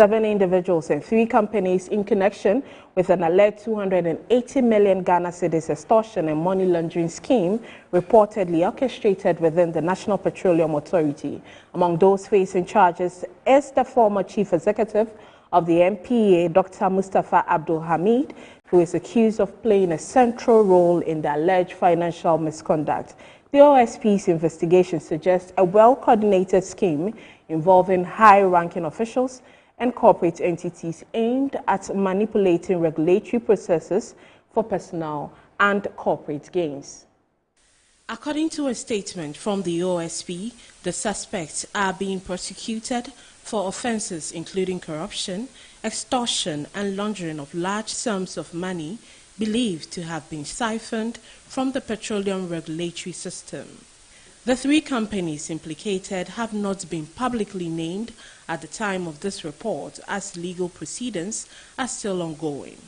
7 individuals and 3 companies in connection with an alleged 280 million Ghana cedis extortion and money laundering scheme reportedly orchestrated within the National Petroleum Authority. Among those facing charges is the former chief executive of the NPA, Dr. Mustafa Abdul Hamid, who is accused of playing a central role in the alleged financial misconduct. The OSP's investigation suggests a well-coordinated scheme involving high-ranking officials and corporate entities aimed at manipulating regulatory processes for personal and corporate gains. According to a statement from the OSP, the suspects are being prosecuted for offences including corruption, extortion and laundering of large sums of money believed to have been siphoned from the petroleum regulatory system. The 3 companies implicated have not been publicly named at the time of this report, as legal proceedings are still ongoing.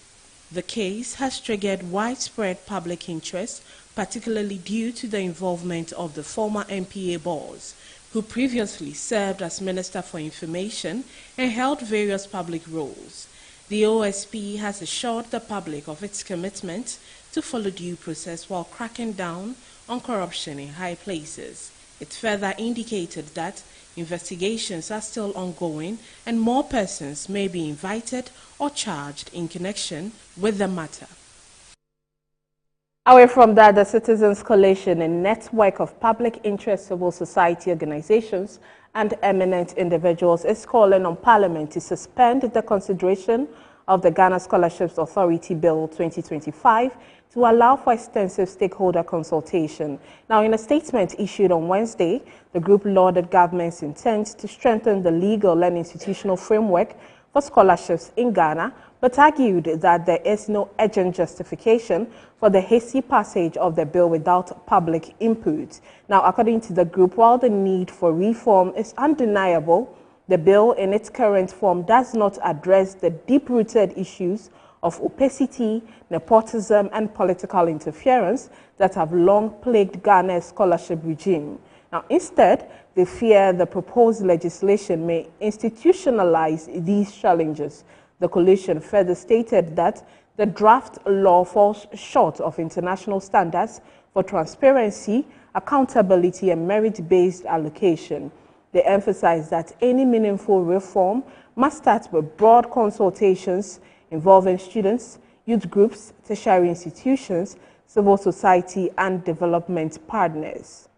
The case has triggered widespread public interest, particularly due to the involvement of the former NPA boss, who previously served as Minister for Information and held various public roles. The OSP has assured the public of its commitment to follow due process while cracking down on corruption in high places. It further indicated that investigations are still ongoing and more persons may be invited or charged in connection with the matter. Away from that, the Citizens Coalition, a network of public interest civil society organizations and eminent individuals, is calling on Parliament to suspend the consideration of the Ghana Scholarships Authority Bill 2025 to allow for extensive stakeholder consultation. Now, in a statement issued on Wednesday, the group lauded government's intent to strengthen the legal and institutional framework for scholarships in Ghana, but argued that there is no urgent justification for the hasty passage of the bill without public input. Now, according to the group, while the need for reform is undeniable, the bill in its current form does not address the deep-rooted issues of opacity, nepotism, and political interference that have long plagued Ghana's scholarship regime. Now, instead, they fear the proposed legislation may institutionalize these challenges. The coalition further stated that the draft law falls short of international standards for transparency, accountability, and merit-based allocation. They emphasized that any meaningful reform must start with broad consultations involving students, youth groups, tertiary institutions, civil society, and development partners.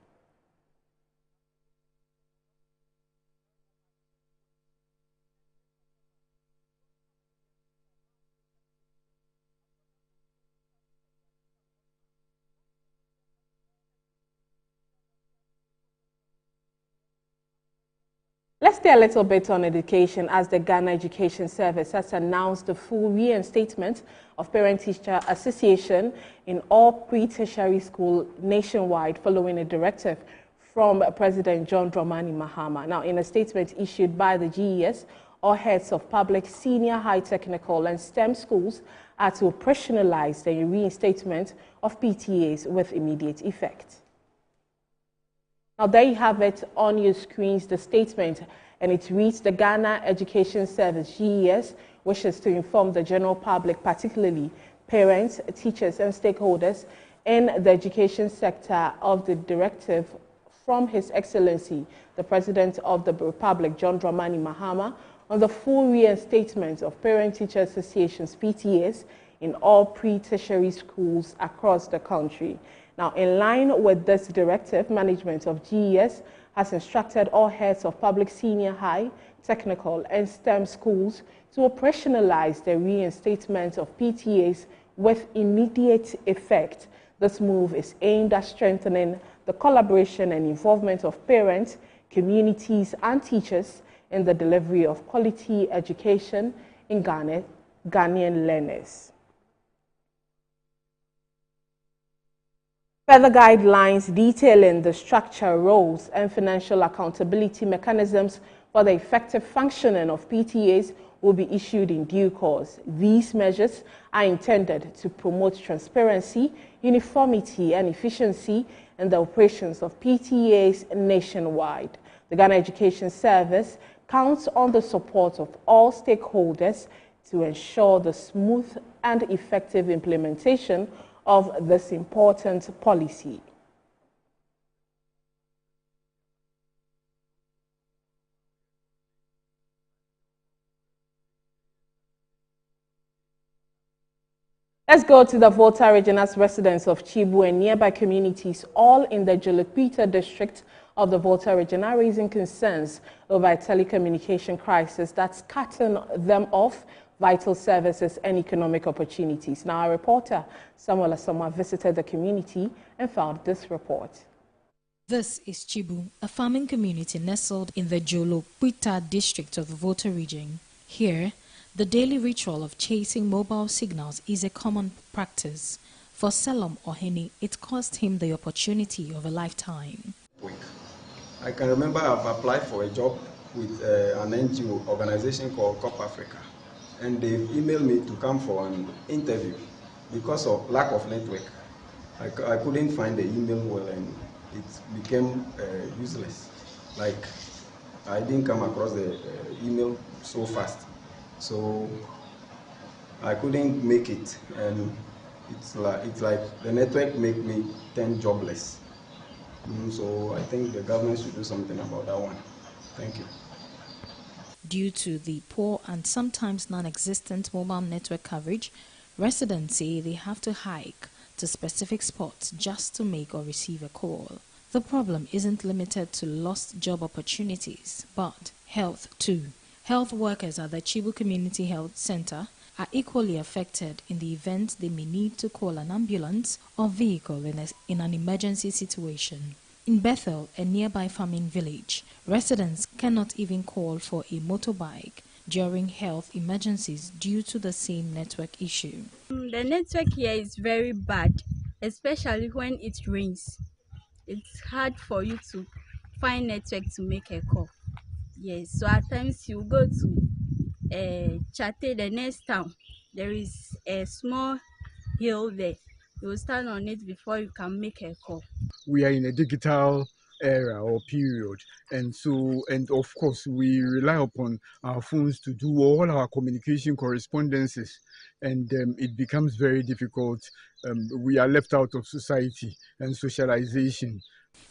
Let's stay a little bit on education, as the Ghana Education Service has announced the full reinstatement of Parent-Teacher Association in all pre-tertiary schools nationwide following a directive from President John Dramani Mahama. Now, in a statement issued by the GES, all heads of public, senior, high technical and STEM schools are to operationalize the reinstatement of PTAs with immediate effect. Now, there you have it on your screens, the statement, and it reads: the Ghana Education Service, GES, wishes to inform the general public, particularly parents, teachers, and stakeholders in the education sector, of the directive from His Excellency, the President of the Republic, John Dramani Mahama, on the full reinstatement of Parent-Teacher Associations, PTAs, in all pre-tertiary schools across the country. Now, in line with this directive, management of GES has instructed all heads of public, senior, high, technical, and STEM schools to operationalize the reinstatement of PTAs with immediate effect. This move is aimed at strengthening the collaboration and involvement of parents, communities, and teachers in the delivery of quality education in Ghanaian learners. Further guidelines detailing the structure, roles, and financial accountability mechanisms for the effective functioning of PTAs will be issued in due course. These measures are intended to promote transparency, uniformity, and efficiency in the operations of PTAs nationwide. The Ghana Education Service counts on the support of all stakeholders to ensure the smooth and effective implementation of this important policy. Let's go to the Volta region as residents of Chibu and nearby communities, all in the Jolopita district of the Volta region, are raising concerns over a telecommunication crisis that's cutting them off vital services and economic opportunities. Now, our reporter Samuel Asoma visited the community and found this report. This is Chibu, a farming community nestled in the Jolopita district of the Volta region. Here, the daily ritual of chasing mobile signals is a common practice. For Selam Ohene, it cost him the opportunity of a lifetime. I can remember I've applied for a job with an NGO organization called COP Africa, and they emailed me to come for an interview because of lack of network. I couldn't find the email well, and it became useless. Like, I didn't come across the email so fast. So I couldn't make it, and it's like the network made me turn jobless. So I think the government should do something about that one. Thank you. Due to the poor and sometimes non-existent mobile network coverage, residents say they have to hike to specific spots just to make or receive a call. The problem isn't limited to lost job opportunities, but health too. Health workers at the Chibu Community Health Center are equally affected in the event they may need to call an ambulance or vehicle in an emergency situation. In Bethel, a nearby farming village, residents cannot even call for a motorbike during health emergencies due to the same network issue. The network here is very bad, especially when it rains. It's hard for you to find network to make a call. Yes, so at times you go to Chate, the next town. There is a small hill there. You will stand on it before you can make a call. We are in a digital era or period, and of course we rely upon our phones to do all our communication correspondences, and it becomes very difficult. We are left out of society and socialization.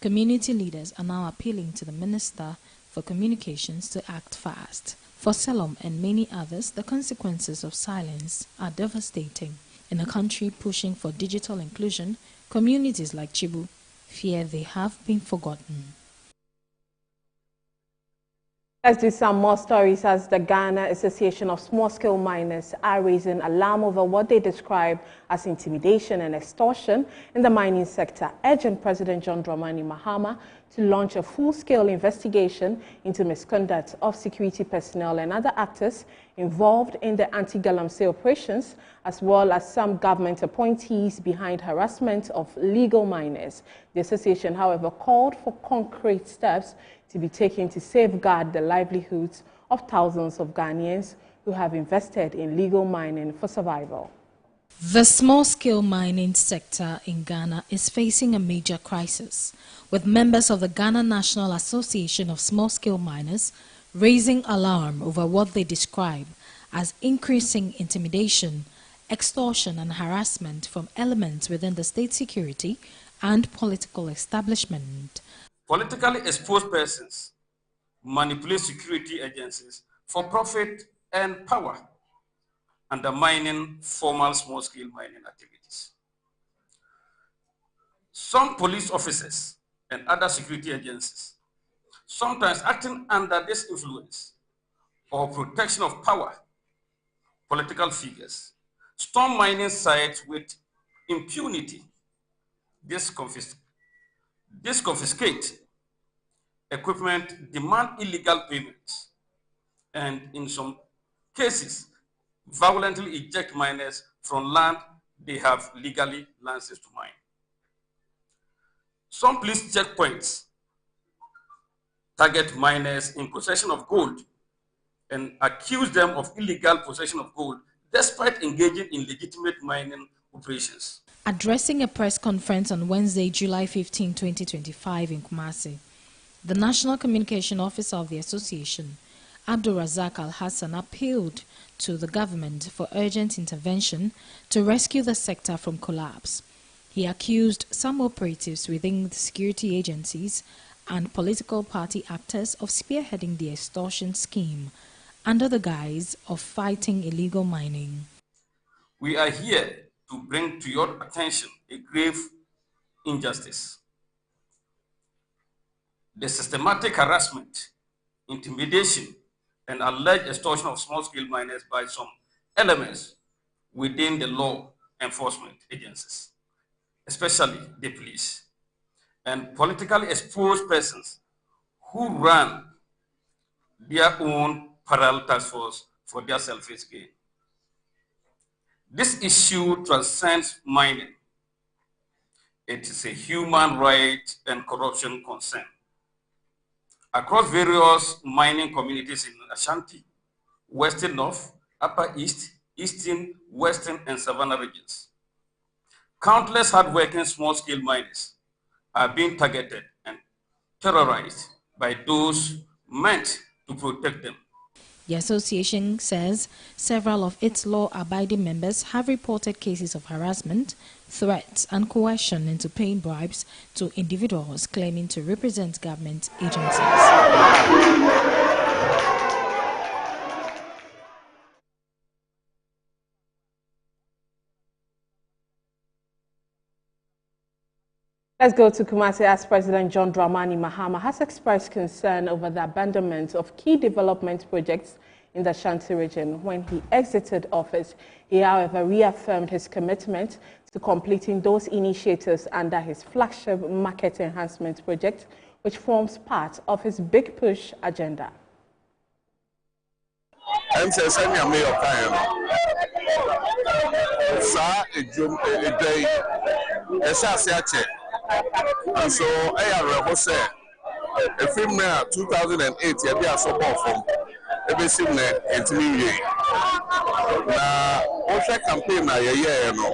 Community leaders are now appealing to the Minister for Communications to act fast. For Selam and many others, the consequences of silence are devastating. In a country pushing for digital inclusion, communities like Chibu fear they have been forgotten. Let's do some more stories as the Ghana Association of Small-Scale Miners are raising alarm over what they describe as intimidation and extortion in the mining sector, urging President John Dramani Mahama to launch a full-scale investigation into misconduct of security personnel and other actors involved in the anti-galamsey operations, as well as some government appointees behind harassment of legal miners. The association, however, called for concrete steps to be taken to safeguard the livelihoods of thousands of Ghanaians who have invested in legal mining for survival. The small-scale mining sector in Ghana is facing a major crisis, with members of the Ghana National Association of Small-Scale Miners raising alarm over what they describe as increasing intimidation, extortion and harassment from elements within the state security and political establishment. Politically exposed persons manipulate security agencies for profit and power, undermining formal small-scale mining activities. Some police officers and other security agencies, sometimes acting under this influence or protection of power, political figures, storm mining sites with impunity, confiscate equipment, demand illegal payments, and in some cases, violently eject miners from land they have legally licensed to mine. Some police checkpoints target miners in possession of gold and accuse them of illegal possession of gold despite engaging in legitimate mining operations. Addressing a press conference on Wednesday, July 15, 2025 in Kumasi, the National Communication Officer of the association Abdul Razak Al-Hassan appealed to the government for urgent intervention to rescue the sector from collapse. He accused some operatives within the security agencies and political party actors of spearheading the extortion scheme under the guise of fighting illegal mining. We are here to bring to your attention a grave injustice. The systematic harassment, intimidation, and alleged extortion of small-scale miners by some elements within the law enforcement agencies, especially the police, and politically exposed persons who run their own parallel task force for their selfish gain. This issue transcends mining. It is a human right and corruption concern. Across various mining communities in Ashanti, Western North, Upper East, Eastern, Western, and Savannah regions, countless hardworking small-scale miners are being targeted and terrorized by those meant to protect them. The association says several of its law-abiding members have reported cases of harassment, threats, and coercion into paying bribes to individuals claiming to represent government agencies. Let's go to Kumasi as President John Dramani Mahama has expressed concern over the abandonment of key development projects in the Ashanti region. When he exited office, he, however, reaffirmed his commitment to completing those initiatives under his flagship market enhancement project, which forms part of his big push agenda. And so I say a film now 2008 yeah be a support from every single entity. Na OSHA campaign na yeah no.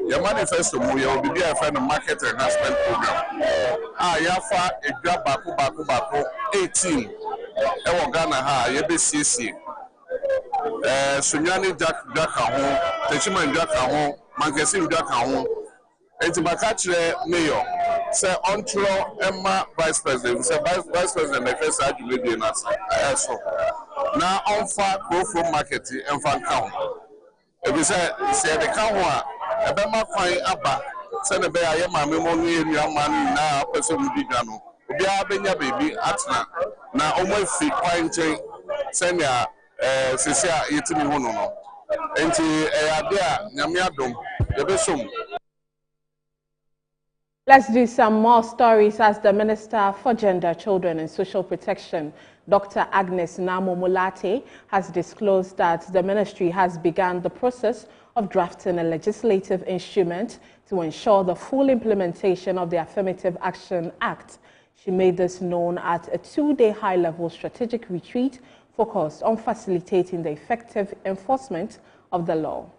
Your manifesto mu you will be a friend of market enhancement program. Ya fa edwa bako 18 e wo Ghana ha ye be CC. Sunyani Jack ho, Techiman Jack ho, Mankesim Jack ho. Entibakachre mayor say ontro Emma vice president say vice president the first adjumedi na so na onfa go from market emfa count e be say the count a ebe ma kwan aba say ne be aye maame mo nu enua man na apese mudi dwa no obi a benya baby atna na omo fi kwan chen say na sisi a yetimi ho no enti ade a nyame adom de be som. Let's do some more stories as the Minister for Gender, Children and Social Protection, Dr. Agnes Namu-Mulate, has disclosed that the ministry has begun the process of drafting a legislative instrument to ensure the full implementation of the Affirmative Action Act. She made this known at a two-day high-level strategic retreat focused on facilitating the effective enforcement of the law.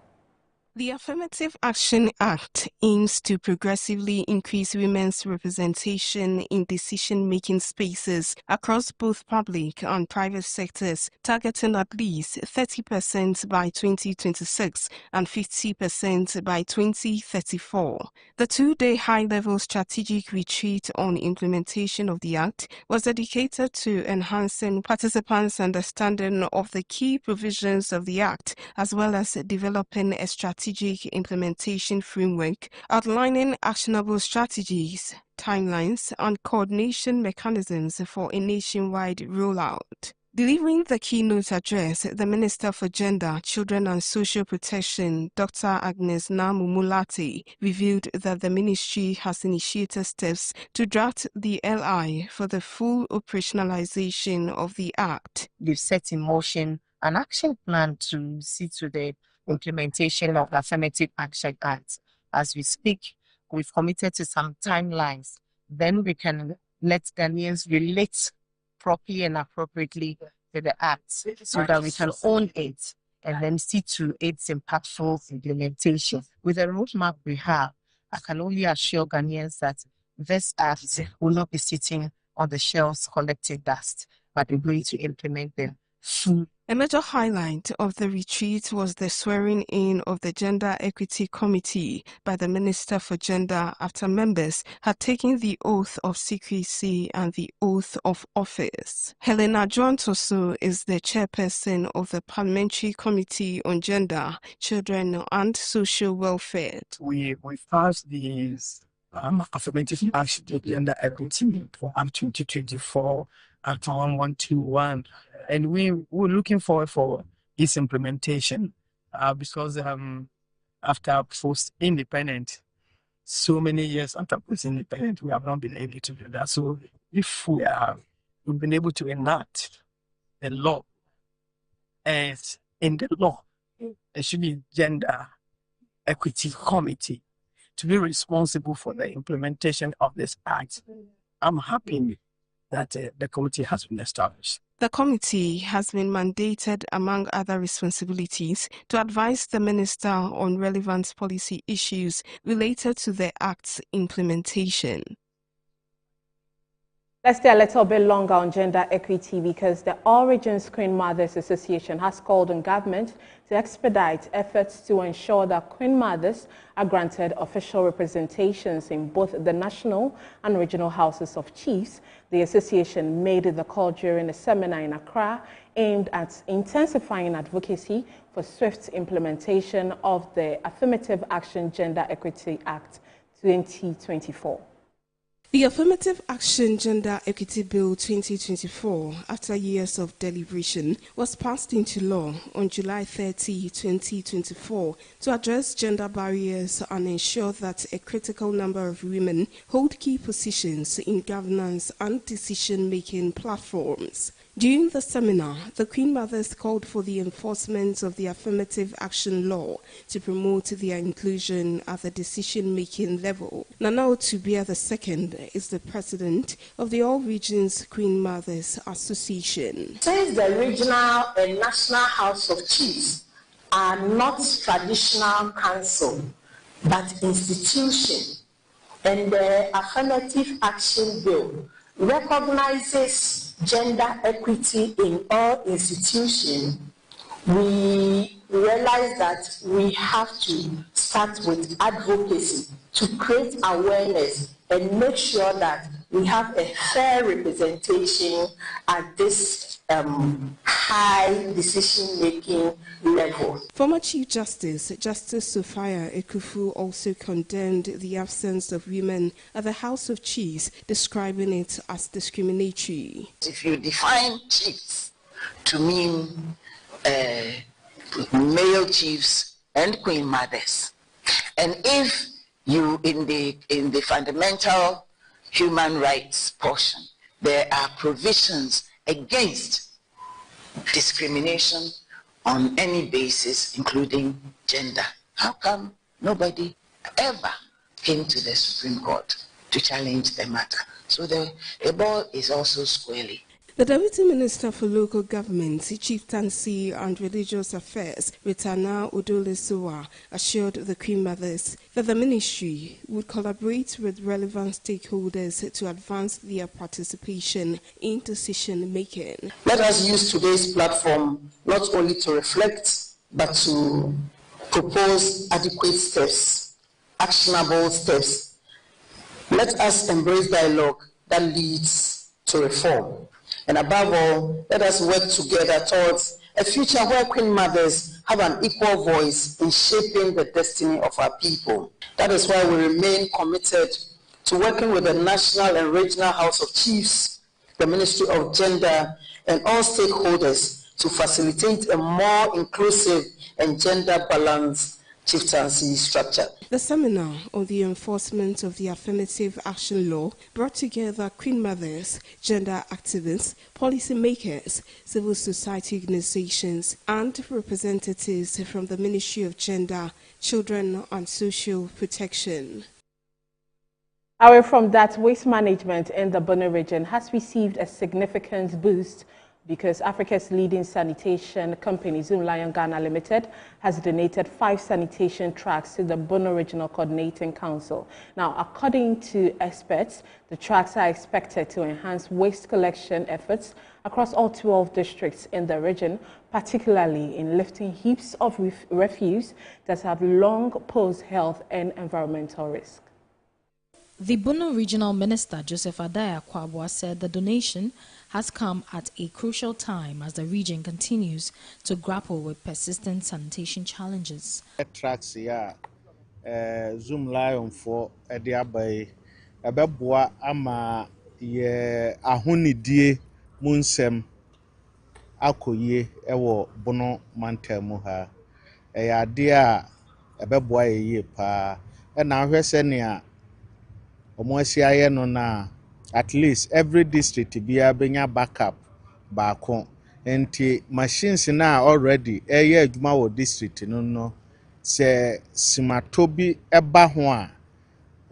The Affirmative Action Act aims to progressively increase women's representation in decision-making spaces across both public and private sectors, targeting at least 30% by 2026 and 50% by 2034. The two-day high-level strategic retreat on implementation of the Act was dedicated to enhancing participants' understanding of the key provisions of the Act, as well as developing a strategic implementation framework outlining actionable strategies, timelines, and coordination mechanisms for a nationwide rollout. Delivering the keynote address, the Minister for Gender, Children and Social Protection, Dr. Agnes Namu-Mulate, revealed that the ministry has initiated steps to draft the LI for the full operationalization of the Act. They've set in motion an action plan to see to the implementation of the Affirmative Action Act. As we speak, we've committed to some timelines. Then we can let Ghanaians relate properly and appropriately to the Act so that we can own it and then see to its impactful implementation. With the roadmap we have, I can only assure Ghanaians that this Act will not be sitting on the shelves collecting dust, but we're going to implement them A major highlight of the retreat was the swearing-in of the Gender Equity Committee by the Minister for Gender after members had taken the oath of secrecy and the oath of office. Helena Johntoso is the chairperson of the Parliamentary Committee on Gender, Children and Social Welfare. We passed these affirmative action to gender equity for Act 2024, Act 1121. And we were looking forward for its implementation because after post-independent, so many years after post-independent, we have not been able to do that. So if we've been able to enact the law, as in the law, there should be gender equity committee to be responsible for the implementation of this act. I'm happy that the committee has been established. The committee has been mandated, among other responsibilities, to advise the Minister on relevant policy issues related to the Act's implementation. Let's stay a little bit longer on gender equity because the All Regions Queen Mothers Association has called on government to expedite efforts to ensure that Queen Mothers are granted official representations in both the national and regional houses of chiefs. The association made the call during a seminar in Accra aimed at intensifying advocacy for swift implementation of the Affirmative Action Gender Equity Act 2024. The Affirmative Action Gender Equity Bill 2024, after years of deliberation, was passed into law on July 30, 2024 to address gender barriers and ensure that a critical number of women hold key positions in governance and decision-making platforms. During the seminar, the Queen Mothers called for the enforcement of the Affirmative Action Law to promote their inclusion at the decision-making level. Nana Otubia II is the president of the All Regions Queen Mothers Association. Since the regional and national House of Chiefs are not traditional council, but institution, and the Affirmative Action Bill recognizes gender equity in all institutions, we realize that we have to start with advocacy to create awareness and make sure that we have a fair representation at this high decision-making level. Former Chief Justice Sophia Ekufu also condemned the absence of women at the House of Chiefs, describing it as discriminatory. If you define chiefs to mean male chiefs and queen mothers, and if you in the fundamental human rights portion, there are provisions against discrimination on any basis, including gender. How come nobody ever came to the Supreme Court to challenge the matter? So the ball is also squarely. The Deputy Minister for Local Government, Chieftaincy and Religious Affairs, Ritana Odolesowa, assured the Queen Mothers that the ministry would collaborate with relevant stakeholders to advance their participation in decision-making. Let us use today's platform not only to reflect, but to propose adequate steps, actionable steps. Let us embrace dialogue that leads to reform. And above all, let us work together towards a future where Queen Mothers have an equal voice in shaping the destiny of our people. That is why we remain committed to working with the National and Regional House of Chiefs, the Ministry of Gender, and all stakeholders to facilitate a more inclusive and gender-balanced chieftaincy structure. The seminar on the enforcement of the Affirmative Action Law brought together Queen Mothers, gender activists, policymakers, civil society organizations, and representatives from the Ministry of Gender, Children and Social Protection. Away from that, waste management in the Bono region has received a significant boost because Africa's leading sanitation company, Zoom Lion Ghana Limited, has donated 5 sanitation trucks to the Bono Regional Coordinating Council. Now, according to experts, the trucks are expected to enhance waste collection efforts across all 12 districts in the region, particularly in lifting heaps of refuse that have long posed health and environmental risk. The Bono Regional Minister, Joseph Adaya Kwabwa, said the donation has come at a crucial time as the region continues to grapple with persistent sanitation challenges. Tracks here, Zoom Lion for Ediabai, Ababwa ama ye ahunidie munsem akoye ewo Bono Mantemu ha. Ade a Ababwa ye pa. And now we're saying no na at least every district biya benya backup baako enti machines na already adwuma wo district no se simatobi eba ho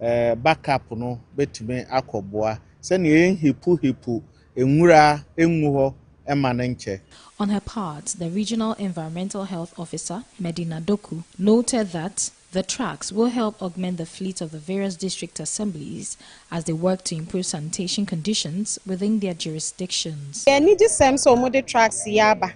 a backup no betime akoboa se ne hipu enwura enwu ho ema na nche. On her part, the Regional Environmental Health Officer, Medina Doku, noted that the trucks will help augment the fleet of the various district assemblies as they work to improve sanitation conditions within their jurisdictions. Trucks yaba.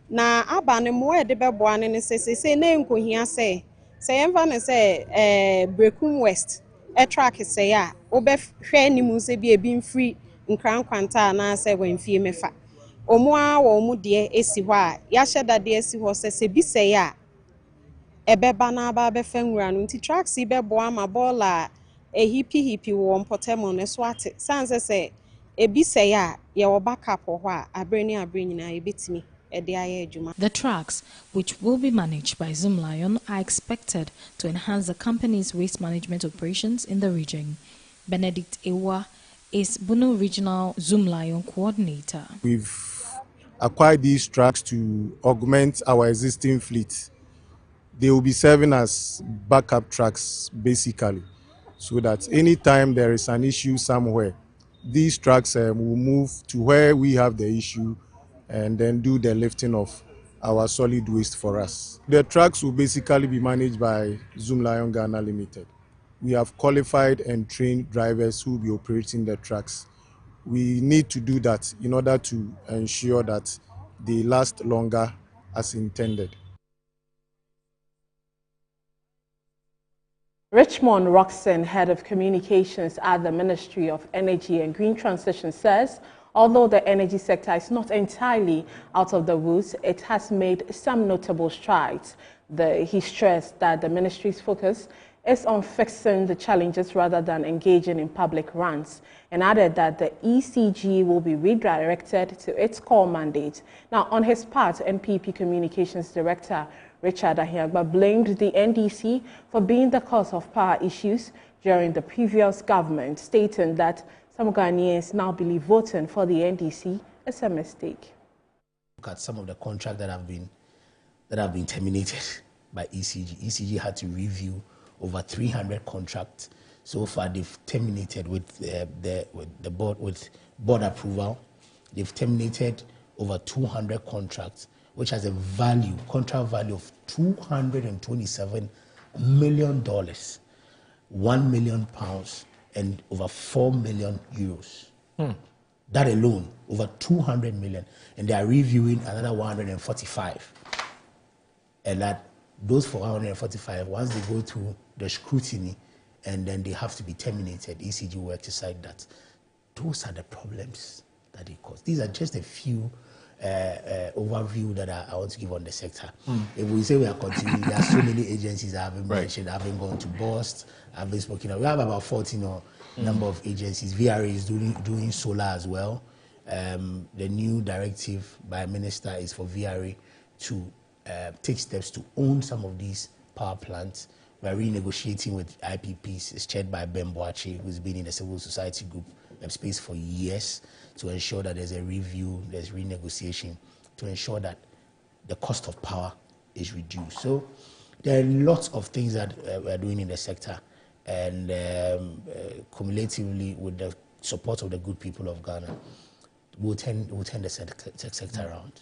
Na aba ne mo e de beboa ne se na enkohia se yemfa ne Brekum West e track se ya obehwe animu se bi ebi mfiri nkrankwanta na se wanfie mefa omo a wo mu de esi hɔ a ya hyeda de esi hɔ se bi se ya ebeba na aba befa nwura no nti tracks beboa ma bola hipi wo mpotemo ne so ate sanse se ebi se ya ye wo backup hɔ a abre nyina ebetimi. The trucks, which will be managed by Zoom Lion, are expected to enhance the company's waste management operations in the region. Benedict Ewa is Bono Regional Zoom Lion Coordinator. We've acquired these trucks to augment our existing fleet. They will be serving as backup trucks, basically, so that anytime there is an issue somewhere, these trucks will move to where we have the issue and then do the lifting of our solid waste for us. The trucks will basically be managed by Zoom Lion Ghana Limited. We have qualified and trained drivers who will be operating the trucks. We need to do that in order to ensure that they last longer as intended. Richmond Roxon, head of communications at the Ministry of Energy and Green Transition, says although the energy sector is not entirely out of the woods, it has made some notable strides. He stressed that the ministry's focus is on fixing the challenges rather than engaging in public rants, and added that the ECG will be redirected to its core mandate. Now, on his part, NPP Communications Director Richard Ahiagba blamed the NDC for being the cause of power issues during the previous government, stating that some Ghanaians now believe voting for the NDC is a mistake. Look at some of the contracts that have been terminated by ECG. ECG had to review over 300 contracts. So far, they've terminated with the board approval. They've terminated over 200 contracts, which has a contract value of $227 million, £1 million. And over 4 million euros. That alone, over 200 million. And they are reviewing another 145. And that those 445, once they go through the scrutiny, and then they have to be terminated, ECG will decide that. Those are the problems that they cause. These are just a few overview that I want to give on the sector. If we say we are continuing, there are so many agencies I haven't mentioned. I've been going to BOST, I've been spoken of. We have about 14 number of agencies. VRA is doing solar as well. The new directive by Minister is for VRA to take steps to own some of these power plants. We're renegotiating with IPPs. It's chaired by Ben Boache, who's been in the civil society group space for years, to ensure that there's a review, there's renegotiation, to ensure that the cost of power is reduced. So there are lots of things that we're doing in the sector, and cumulatively with the support of the good people of Ghana, we'll turn the sector around.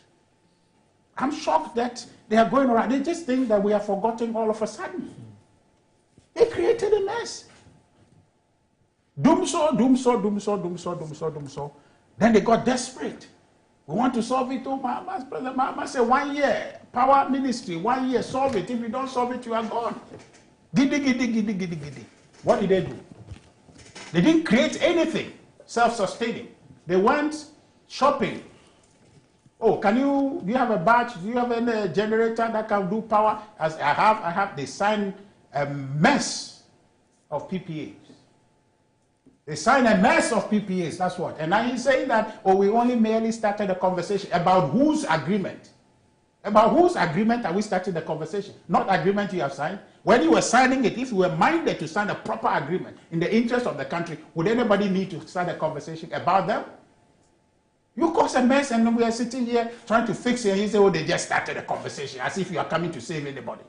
I'm shocked that they are going around. They just think that we are forgotten all of a sudden. They created a mess. Doom so. Then they got desperate. We want to solve it. Oh, Mama said 1 year. Power ministry, 1 year, solve it. If you don't solve it, you are gone. Giddy. What did they do? They didn't create anything self-sustaining. They went shopping. Oh, do you have a batch? Do you have any generator that can do power? As I have, they signed a mess of PPAs. They signed a mess of PPAs, that's what. And now he's saying that, oh, we only merely started a conversation about whose agreement? About whose agreement are we starting the conversation? Not agreement you have signed. When you were signing it, if you were minded to sign a proper agreement in the interest of the country, would anybody need to start a conversation about them? You cause a mess and we are sitting here trying to fix it and you say, oh, they just started a conversation as if you are coming to save anybody.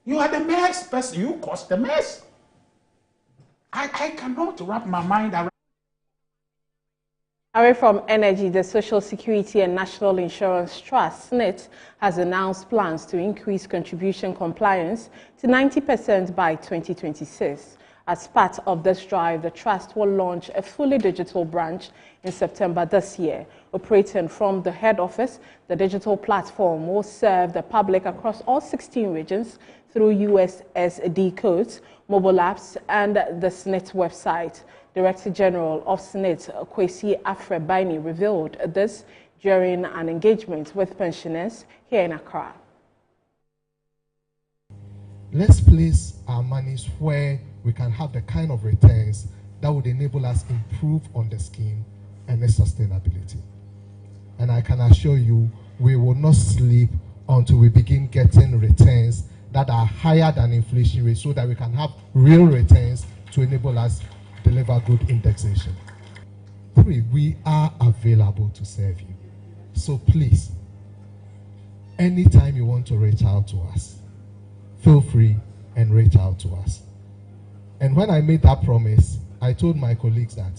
You are the mess person. You caused the mess. I cannot wrap my mind around. Away from energy, the Social Security and National Insurance Trust, SSNIT, has announced plans to increase contribution compliance to 90% by 2026. As part of this drive, the trust will launch a fully digital branch in September this year. Operating from the head office, the digital platform will serve the public across all 16 regions through USSD codes, mobile apps, and the SSNIT website. Director General of SSNIT, Kwesi Afrebaini, revealed this during an engagement with pensioners here in Accra. Let's place our monies where we can have the kind of returns that would enable us improve on the scheme and its sustainability. And I can assure you, we will not sleep until we begin getting returns that are higher than inflation rate so that we can have real returns to enable us to deliver good indexation. 3, we are available to serve you. So please, anytime you want to reach out to us, feel free and reach out to us. And when I made that promise, I told my colleagues that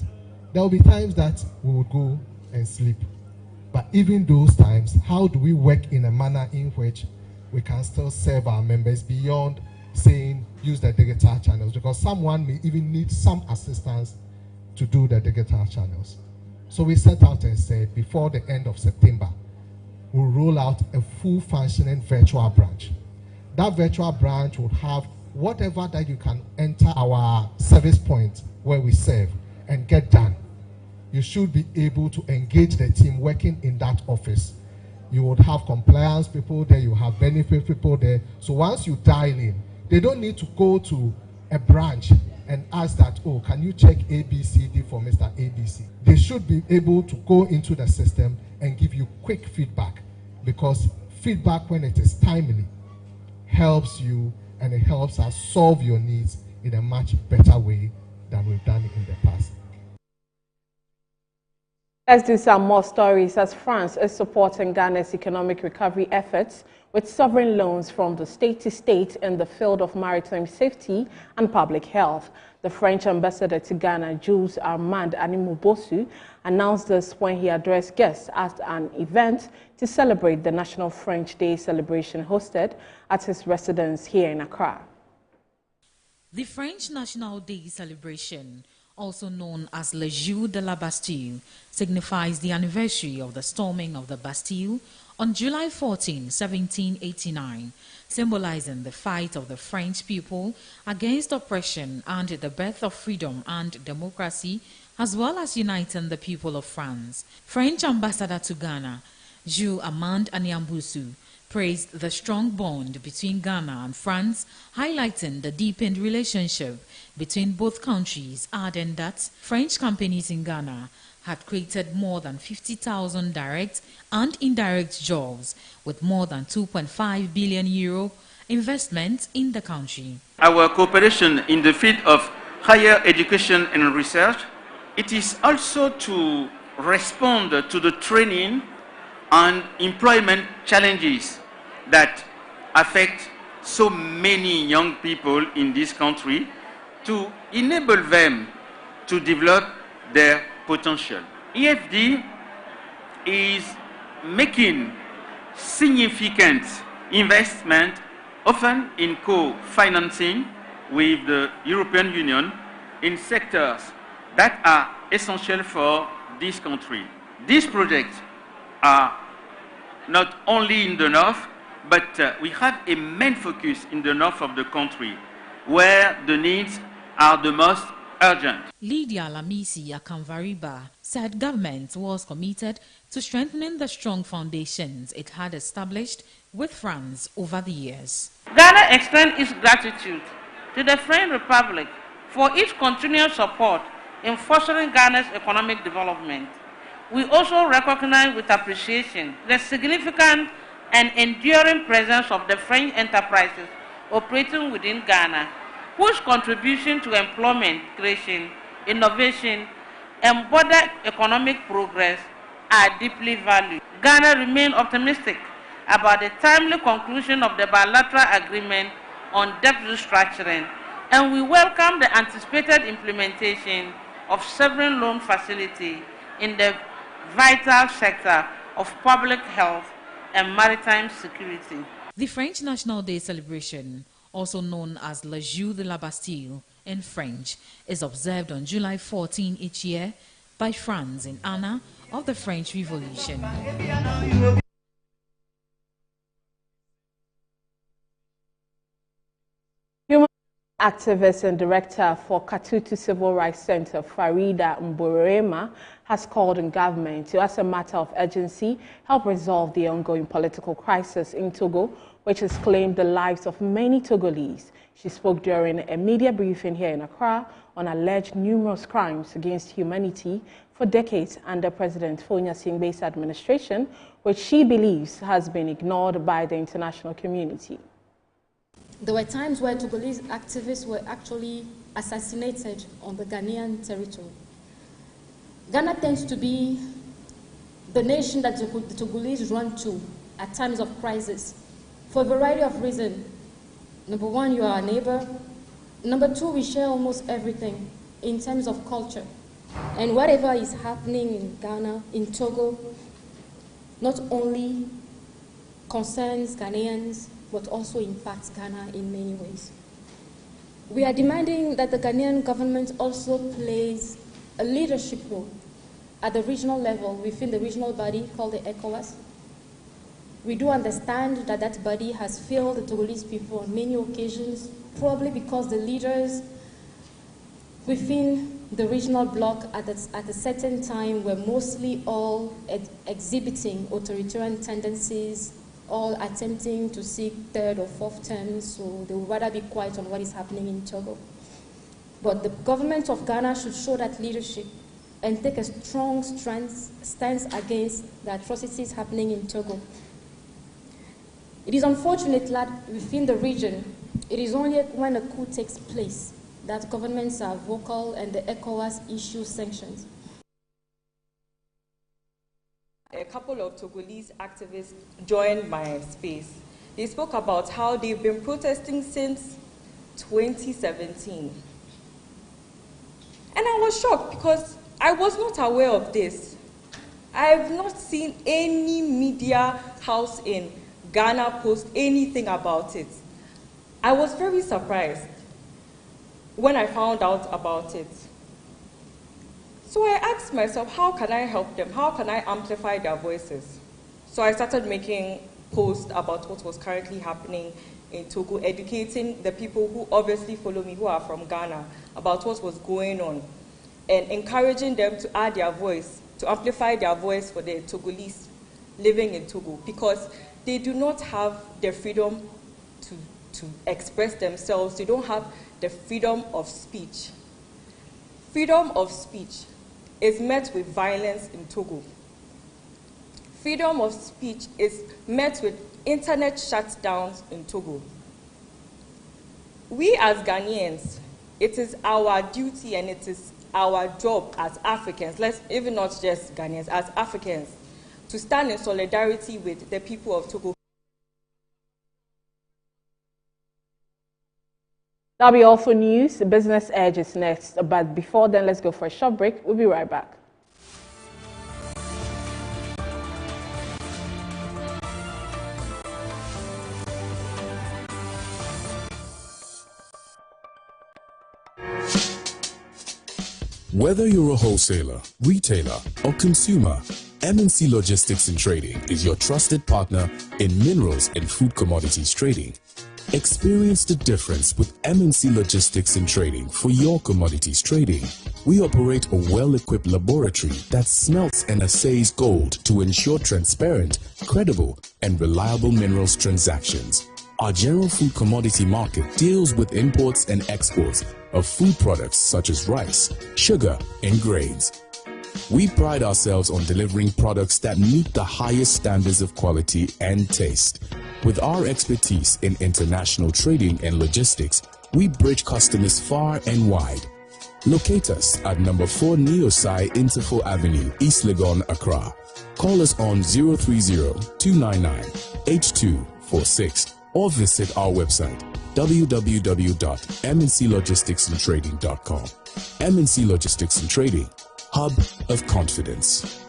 there will be times that we would go and sleep. But even those times, how do we work in a manner in which we can still serve our members beyond saying use the digital channels? Because someone may even need some assistance to do the digital channels. So we set out and said before the end of September, we'll roll out a full functioning virtual branch. That virtual branch would have whatever that you can enter our service point where we serve and get done. You should be able to engage the team working in that office. You would have compliance people there, you have benefit people there. So once you dial in, they don't need to go to a branch and ask that, oh, can you check ABCD for Mr. ABC? They should be able to go into the system and give you quick feedback, because feedback, when it is timely, helps you and it helps us solve your needs in a much better way than we've done it in the past. Let's do some more stories, as France is supporting Ghana's economic recovery efforts with sovereign loans from the state to state in the field of maritime safety and public health. The French ambassador to Ghana, Jules Armand Animubosu, announced this when he addressed guests at an event to celebrate the National French Day celebration hosted at his residence here in Accra. The French National Day celebration, also known as Le Jour de la Bastille, signifies the anniversary of the storming of the Bastille on July 14, 1789, symbolizing the fight of the French people against oppression and the birth of freedom and democracy, as well as uniting the people of France. French ambassador to Ghana, Jules Armand Animubosu, praised the strong bond between Ghana and France, highlighting the deepened relationship between both countries, adding that French companies in Ghana had created more than 50,000 direct and indirect jobs, with more than 2.5 billion euro investment in the country. Our cooperation in the field of higher education and research, it is also to respond to the training and employment challenges that affect so many young people in this country, to enable them to develop their potential. EFD is making significant investment, often in co-financing with the European Union in sectors that are essential for this country. These projects are not only in the north, but we have a main focus in the north of the country, where the needs are the most urgent. Lydia Lamisi Akamvariba said government was committed to strengthening the strong foundations it had established with France over the years. Ghana extends its gratitude to the French Republic for its continued support in fostering Ghana's economic development. We also recognize with appreciation the significant and enduring presence of the French enterprises operating within Ghana, whose contribution to employment creation, innovation, and border economic progress are deeply valued. Ghana remains optimistic about the timely conclusion of the bilateral agreement on debt restructuring, and we welcome the anticipated implementation of sovereign loan facility in the vital sector of public health and maritime security. The French National Day celebration, also known as Le Jour de la Bastille in French, is observed on July 14 each year by France in honor of the French Revolution. Human activist and director for Katutu Civil Rights Center, Farida Mborema, has called on government to, as a matter of urgency, help resolve the ongoing political crisis in Togo, which has claimed the lives of many Togolese. She spoke during a media briefing here in Accra on alleged numerous crimes against humanity for decades under President Fonya Singbe's administration, which she believes has been ignored by the international community. There were times where Togolese activists were actually assassinated on the Ghanaian territory. Ghana tends to be the nation that the Togolese run to at times of crisis for a variety of reasons. Number one, you are a neighbor. Number two, we share almost everything in terms of culture. And whatever is happening in Ghana, in Togo, not only concerns Ghanaians, but also impacts Ghana in many ways. We are demanding that the Ghanaian government also plays a leadership role at the regional level within the regional body called the ECOWAS. We do understand that that body has failed the Togolese people on many occasions, probably because the leaders within the regional bloc at a certain time were mostly all exhibiting authoritarian tendencies, all attempting to seek third or fourth terms, so they would rather be quiet on what is happening in Togo. But the government of Ghana should show that leadership and take a strong stance against the atrocities happening in Togo. It is unfortunate that within the region, it is only when a coup takes place that governments are vocal and the ECOWAS issues sanctions. A couple of Togolese activists joined my space. They spoke about how they've been protesting since 2017. And I was shocked because I was not aware of this. I've not seen any media house in Ghana post anything about it. I was very surprised when I found out about it. So I asked myself, how can I help them? How can I amplify their voices? So I started making posts about what was currently happening in Togo, educating the people who obviously follow me, who are from Ghana, about what was going on, and encouraging them to add their voice, to amplify their voice for the Togolese living in Togo, because they do not have the freedom to express themselves. They don't have the freedom of speech. Freedom of speech is met with violence in Togo. Freedom of speech is met with internet shutdowns in Togo. We as Ghanaians, it is our duty and it is our job as Africans, let's even not just Ghanaians, as Africans, to stand in solidarity with the people of Togo. That'll be all for news. The Business Edge is next. But before then, let's go for a short break. We'll be right back. Whether you're a wholesaler, retailer, or consumer, MNC Logistics and Trading is your trusted partner in minerals and food commodities trading. Experience the difference with MNC Logistics and Trading for your commodities trading. We operate a well-equipped laboratory that smelts and assays gold to ensure transparent, credible, and reliable minerals transactions. Our general food commodity market deals with imports and exports of food products such as rice, sugar, and grains. We pride ourselves on delivering products that meet the highest standards of quality and taste. With our expertise in international trading and logistics, we bridge customers far and wide. Locate us at number 4 Neosai Interfo Avenue, East Legon, Accra. Call us on 030-299-8246 or visit our website www.mnclogisticsandtrading.com. MNC Logistics and Trading, hub of confidence.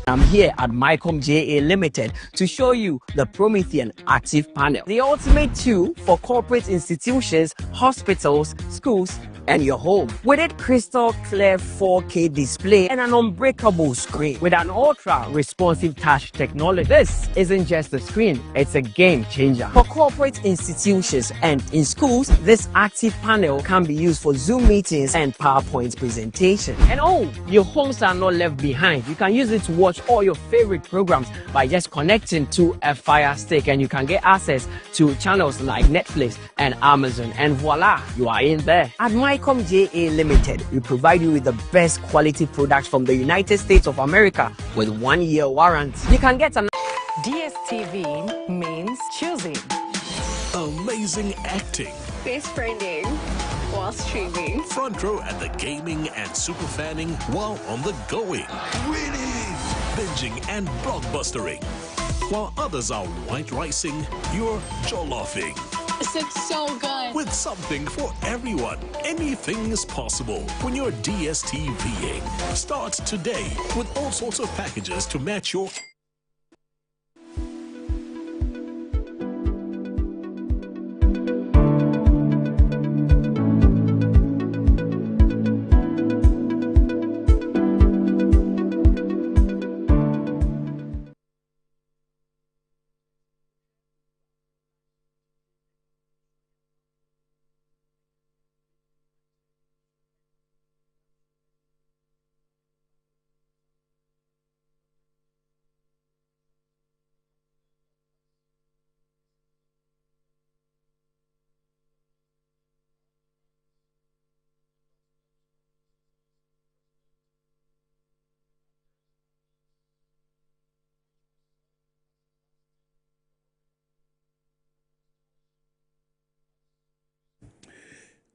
I'm here at MyCom JA Limited to show you the Promethean Active Panel, the ultimate tool for corporate institutions, hospitals, schools, and your home. With its crystal clear 4K display and an unbreakable screen with an ultra responsive touch technology. This isn't just a screen, it's a game changer. For corporate institutions and in schools, this active panel can be used for Zoom meetings and PowerPoint presentation. And your homes are not left behind. You can use it to watch all your favorite programs by just connecting to a Fire Stick, and you can get access to channels like Netflix and Amazon, and voila, you are in there. At MyCom JA Limited, we provide you with the best quality products from the United States of America with 1-year warranty. You can get an DSTV means choosing. Amazing acting. Face branding while streaming. Front row at the gaming and super fanning while on the going. Winning, binging and blockbustering. While others are white ricing, you're jolloffing. This looks so good. With something for everyone, anything is possible when you're DSTVing. Start today with all sorts of packages to match your...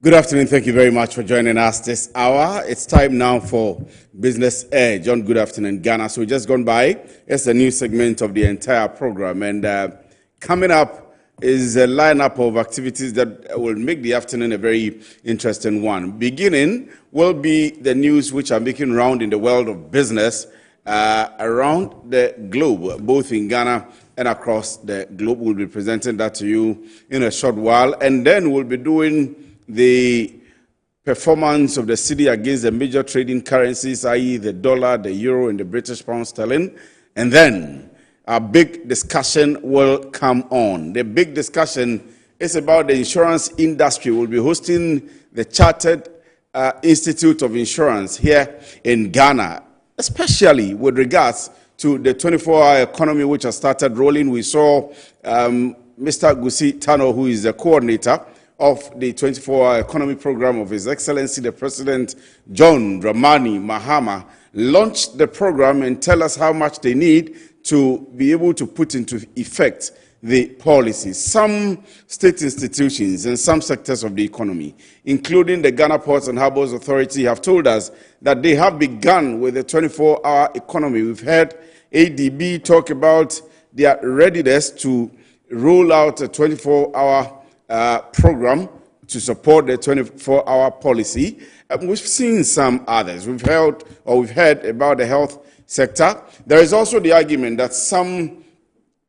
Good afternoon. Thank you very much for joining us this hour. It's time now for Business Edge on Good Afternoon Ghana. So we just gone by. It's a new segment of the entire program. And coming up is a lineup of activities that will make the afternoon a very interesting one. Beginning will be the news which are making round in the world of business around the globe, both in Ghana and across the globe. We'll be presenting that to you in a short while. And then we'll be doing the performance of the cedi against the major trading currencies, i.e. the dollar, the euro, and the British pound sterling. And then a big discussion will come on. The big discussion is about the insurance industry. We'll be hosting the Chartered Institute of Insurance here in Ghana, especially with regards to the 24-hour economy which has started rolling. We saw Mr. Gusi Tano, who is the coordinator of the 24-hour economy program of His Excellency the President John Dramani Mahama, launch the program and tell us how much they need to be able to put into effect the policies. Some state institutions and some sectors of the economy, including the Ghana Ports and Harbours Authority, have told us that they have begun with the 24-hour economy. We've heard ADB talk about their readiness to roll out a 24-hour program to support the 24-hour policy. We've seen some others. We've heard about the health sector. There is also the argument that some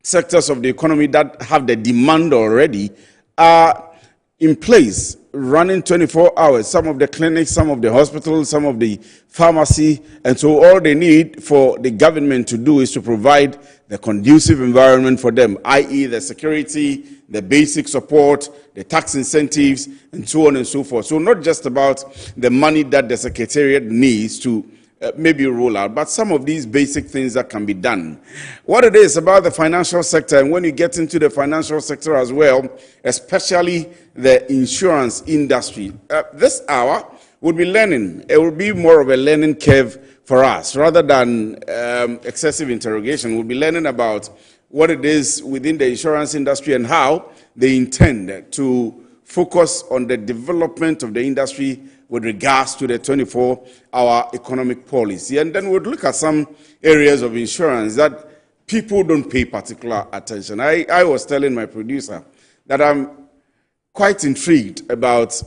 sectors of the economy that have the demand already are in place, running 24 hours. Some of the clinics, some of the hospitals, some of the pharmacy. And so all they need for the government to do is to provide the conducive environment for them, i.e. the security, the basic support, the tax incentives, and so on and so forth. So not just about the money that the Secretariat needs to maybe roll out, but some of these basic things that can be done. What it is about the financial sector, and when you get into the financial sector as well, especially the insurance industry, this hour we'll be learning. It will be more of a learning curve for us rather than excessive interrogation. We'll be learning about what it is within the insurance industry and how they intend to focus on the development of the industry with regards to the 24-hour economic policy. And then we'll look at some areas of insurance that people don't pay particular attention. I was telling my producer that I'm quite intrigued about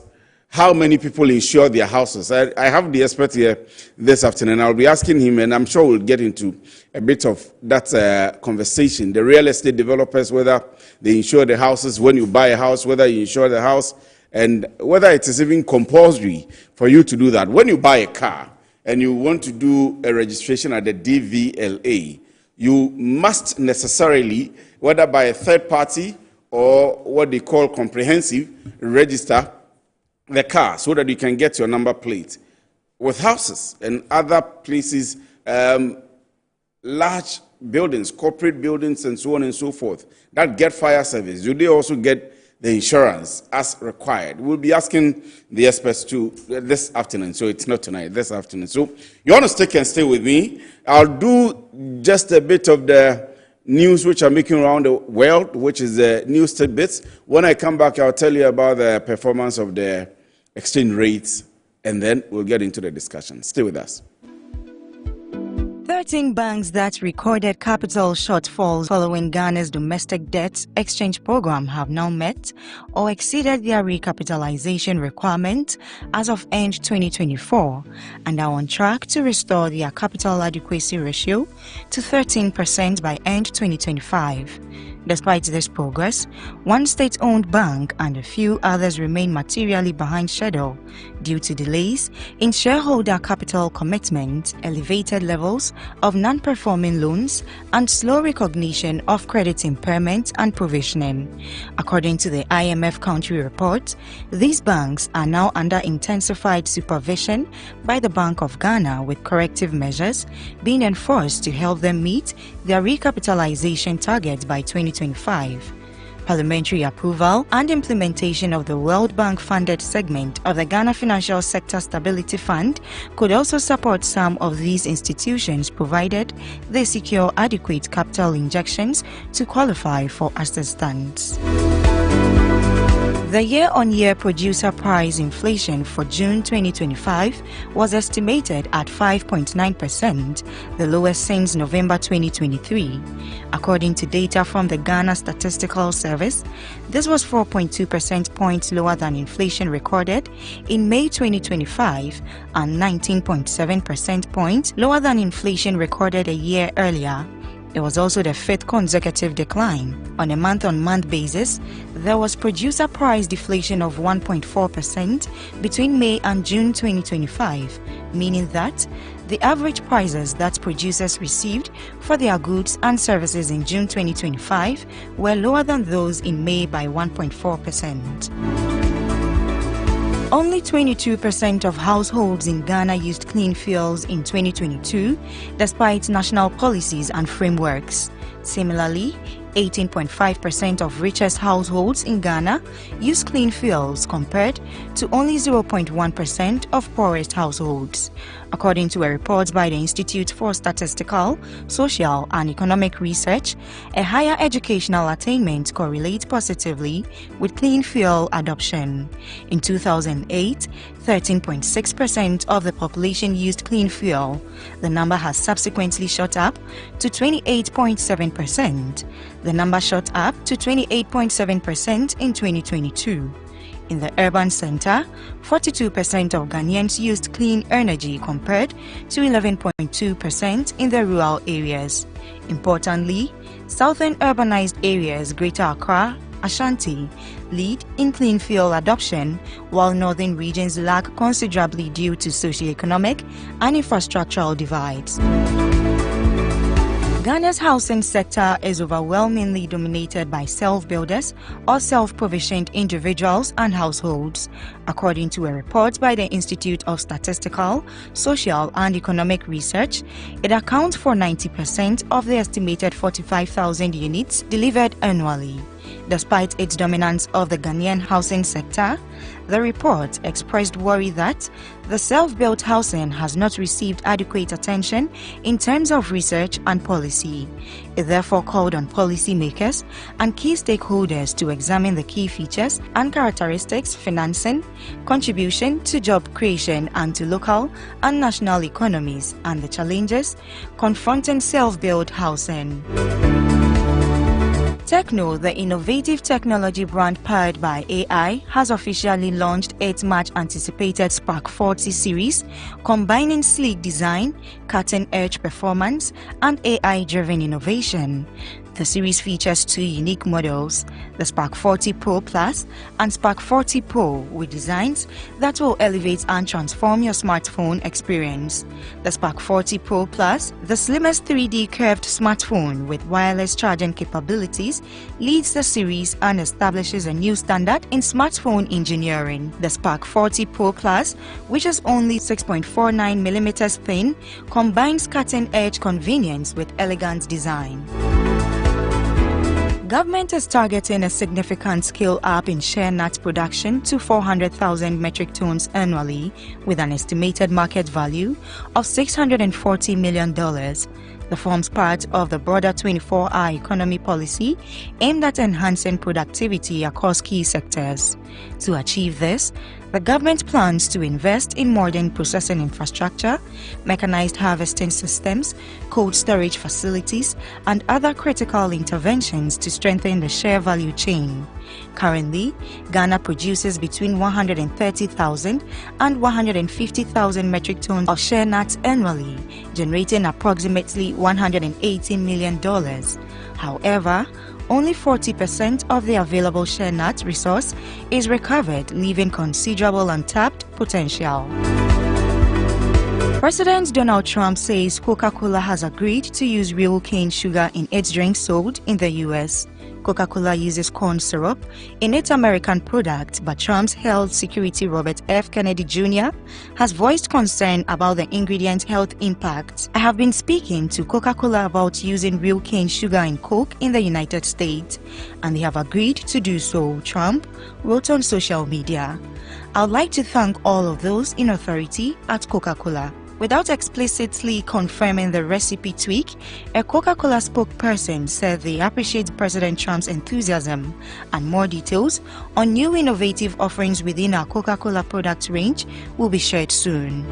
how many people insure their houses. I have the expert here this afternoon. I'll be asking him, and I'm sure we'll get into a bit of that conversation. The real estate developers, whether they insure the houses when you buy a house, whether you insure the house, and whether it is even compulsory for you to do that. When you buy a car and you want to do a registration at the DVLA, you must necessarily, whether by a third party or what they call comprehensive, register the car so that you can get your number plate. With houses and other places, large buildings, corporate buildings, and so on and so forth, that get fire service, do they also get the insurance as required? We'll be asking the experts to this afternoon, so it's not tonight, this afternoon. So you want to stick and stay with me. I'll do just a bit of the news which are making around the world, which is the news tidbits. When I come back, I'll tell you about the performance of the exchange rates, and then we'll get into the discussion. Stay with us. 13 banks that recorded capital shortfalls following Ghana's domestic debt exchange program have now met or exceeded their recapitalization requirement as of end 2024 and are on track to restore their capital adequacy ratio to 13% by end 2025. Despite this progress, one state-owned bank and a few others remain materially behind schedule due to delays in shareholder capital commitment, elevated levels of non-performing loans, and slow recognition of credit impairment and provisioning. According to the IMF country report, these banks are now under intensified supervision by the Bank of Ghana, with corrective measures being enforced to help them meet their recapitalization targets by 2025. Parliamentary approval and implementation of the World Bank-funded segment of the Ghana Financial Sector Stability Fund could also support some of these institutions, provided they secure adequate capital injections to qualify for assistance. The year-on-year producer price inflation for June 2025 was estimated at 5.9%, the lowest since November 2023. According to data from the Ghana Statistical Service, this was 4.2 percentage points lower than inflation recorded in May 2025 and 19.7 percentage points lower than inflation recorded a year earlier. It was also the fifth consecutive decline. On a month-on-month basis, there was producer price deflation of 1.4% between May and June 2025, meaning that the average prices that producers received for their goods and services in June 2025 were lower than those in May by 1.4%. Only 22% of households in Ghana used clean fuels in 2022, despite national policies and frameworks. Similarly, 18.5% of richest households in Ghana use clean fuels compared to only 0.1% of poorest households. According to a report by the Institute for Statistical, Social and Economic Research, a higher educational attainment correlates positively with clean fuel adoption. In 2008, 13.6% of the population used clean fuel. The number has subsequently shot up to 28.7%. The number shot up to 28.7% in 2022. In the urban center, 42% of Ghanaians used clean energy compared to 11.2% in the rural areas. Importantly, southern urbanized areas, Greater Accra, Ashanti lead in clean fuel adoption, while northern regions lag considerably due to socio-economic and infrastructural divides. Ghana's housing sector is overwhelmingly dominated by self-builders or self-provisioned individuals and households, according to a report by the Institute of Statistical, Social and Economic Research. It accounts for 90% of the estimated 45,000 units delivered annually. Despite its dominance of the Ghanaian housing sector, the report expressed worry that the self-built housing has not received adequate attention in terms of research and policy. It therefore called on policymakers and key stakeholders to examine the key features and characteristics, financing, contribution to job creation and to local and national economies, and the challenges confronting self-built housing. Techno, the innovative technology brand powered by AI, has officially launched its much-anticipated Spark 40 series, combining sleek design, cutting-edge performance, and AI-driven innovation. The series features two unique models, the Spark 40 Pro Plus and Spark 40 Pro, with designs that will elevate and transform your smartphone experience. The Spark 40 Pro Plus, the slimmest 3D curved smartphone with wireless charging capabilities, leads the series and establishes a new standard in smartphone engineering. The Spark 40 Pro Plus, which is only 6.49mm thin, combines cutting-edge convenience with elegant design. Government is targeting a significant scale-up in share nut production to 400,000 metric tons annually, with an estimated market value of $640 million. The forms part of the broader 24-hour economy policy aimed at enhancing productivity across key sectors. To achieve this, the government plans to invest in modern processing infrastructure, mechanized harvesting systems, cold storage facilities, and other critical interventions to strengthen the share value chain. Currently, Ghana produces between 130,000 and 150,000 metric tons of share nuts annually, generating approximately $118 million. However, only 40% of the available share nut resource is recovered, leaving considerable untapped potential. President Donald Trump says Coca-Cola has agreed to use real cane sugar in its drinks sold in the U.S. Coca-Cola uses corn syrup in its American product, but Trump's health security Robert F. Kennedy Jr. has voiced concern about the ingredient's health impact. I have been speaking to Coca-Cola about using real cane sugar in Coke in the United States, and they have agreed to do so, Trump wrote on social media. I'd like to thank all of those in authority at Coca-Cola. Without explicitly confirming the recipe tweak, a Coca-Cola spokesperson said they appreciate President Trump's enthusiasm, and more details on new innovative offerings within our Coca-Cola product range will be shared soon.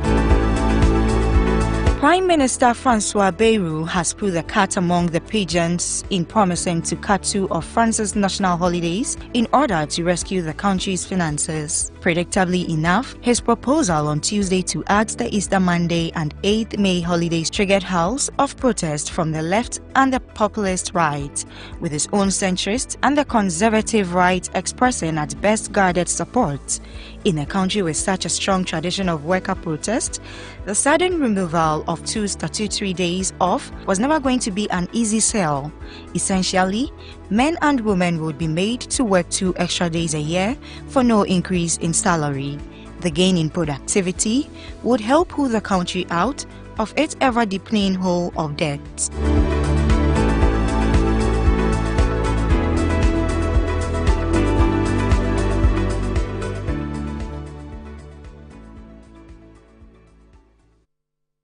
Prime Minister Francois Bayrou has put the cat among the pigeons in promising to cut two of France's national holidays in order to rescue the country's finances. Predictably enough, his proposal on Tuesday to add the Easter Monday and 8th May holidays triggered howls of protest from the left and the populist right, with his own centrist and the conservative right expressing at best guarded support. In a country with such a strong tradition of worker protest, the sudden removal of two statutory days off was never going to be an easy sell. Essentially, men and women would be made to work 2 extra days a year for no increase in salary. The gain in productivity would help pull the country out of its ever-deepening hole of debt.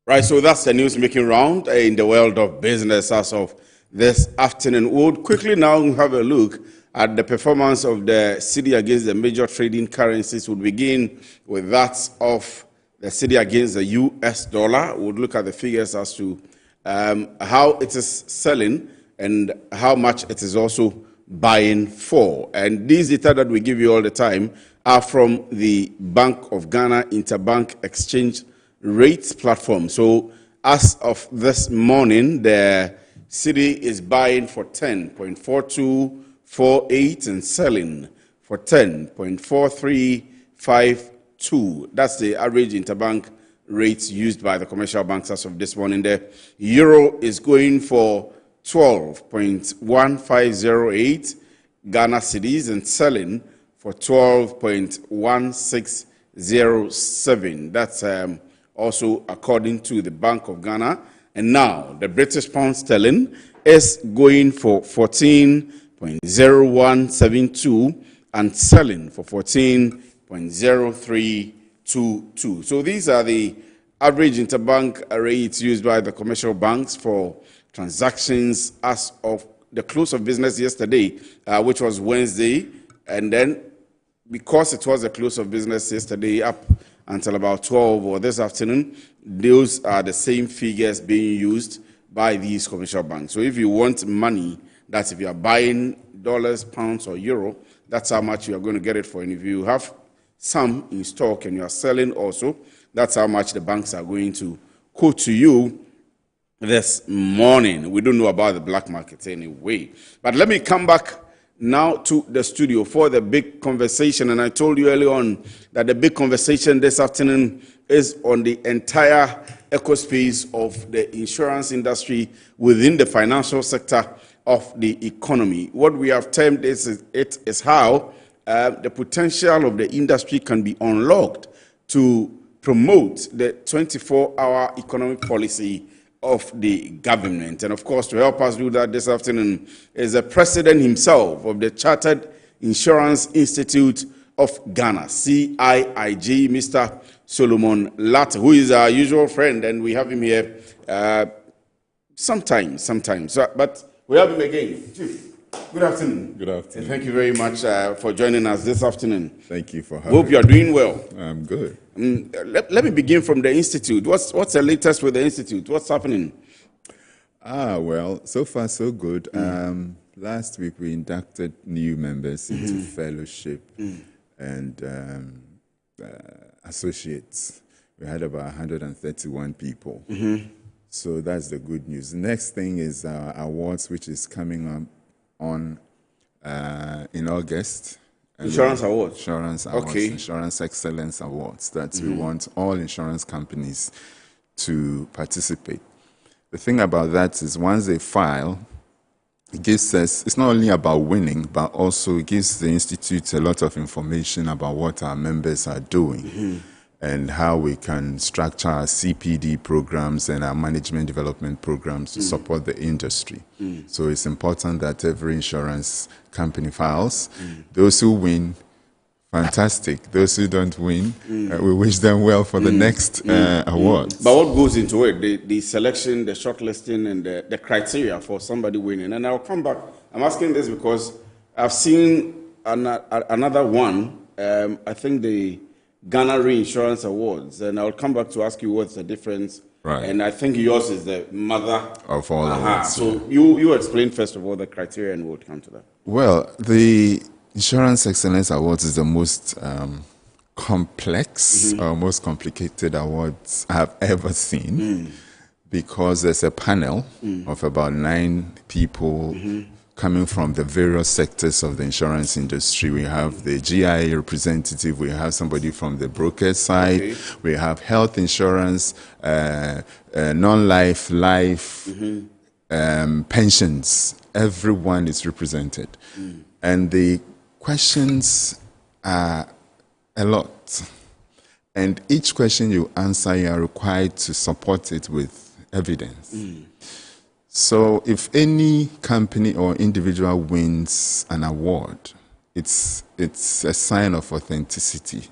Right, so that's the news making round in the world of business as of this afternoon. We'll quickly now have a look at the performance of the cedi against the major trading currencies. We'll begin with that of the cedi against the US dollar. We'll look at the figures as to how it is selling and how much it is also buying for. And these data that we give you all the time are from the Bank of Ghana Interbank Exchange Rates platform. So as of this morning, the cedi is buying for 10.42 10.48 and selling for 10.4352. That's the average interbank rates used by the commercial banks as of this morning. The euro is going for 12.1508 Ghana cedis and selling for 12.1607. That's also according to the Bank of Ghana. And now the British pound sterling is going for 14.0172 and selling for 14.0322. So these are the average interbank rates used by the commercial banks for transactions as of the close of business yesterday, which was Wednesday. And then because it was the close of business yesterday up until about 12 or this afternoon, those are the same figures being used by these commercial banks. So if you want money, that's if you are buying dollars, pounds, or euro, that's how much you are going to get it for. And if you have some in stock and you are selling also, that's how much the banks are going to quote to you this morning. We don't know about the black market anyway. But let me come back now to the studio for the big conversation. And I told you earlier on that the big conversation this afternoon is on the entire ecospace of the insurance industry within the financial sector of the economy. What we have termed is how the potential of the industry can be unlocked to promote the 24-hour economic policy of the government. And of course, to help us do that this afternoon is the president himself of the Chartered Insurance Institute of Ghana, CIIG, Mr. Solomon Latte, who is our usual friend, and we have him here sometimes. But we have him again. Chief, good afternoon. Good afternoon. And thank you very much for joining us this afternoon. Thank you for having me. Hope you are doing well. I'm good. Let me begin from the Institute. What's the latest with the Institute? What's happening? Well, so far so good. Last week we inducted new members into fellowship and associates. We had about 131 people. So that's the good news. The next thing is our awards, which is coming up on in August. Insurance awards? Insurance awards, okay. Insurance Excellence Awards. That we want all insurance companies to participate. The thing about that is once they file, it gives us, it's not only about winning, but also it gives the Institute a lot of information about what our members are doing and how we can structure our CPD programs and our management development programs to support the industry. So it's important that every insurance company files. Those who win, fantastic. Those who don't win, we wish them well for the next award. But what goes into it? The selection, the shortlisting, and the criteria for somebody winning. And I'll come back. I'm asking this because I've seen another one. I think the Ghana Reinsurance Awards. And I'll come back to ask you what's the difference. Right. And I think yours is the mother of all awards. So you explain first of all the criteria and we'll come to that. Well, the Insurance Excellence Awards is the most complex or most complicated awards I have ever seen because there's a panel of about 9 people coming from the various sectors of the insurance industry. We have the GIA representative, we have somebody from the broker side, we have health insurance, non-life, life, pensions. Everyone is represented. And the questions are a lot. And each question you answer, you are required to support it with evidence. So if any company or individual wins an award, it's a sign of authenticity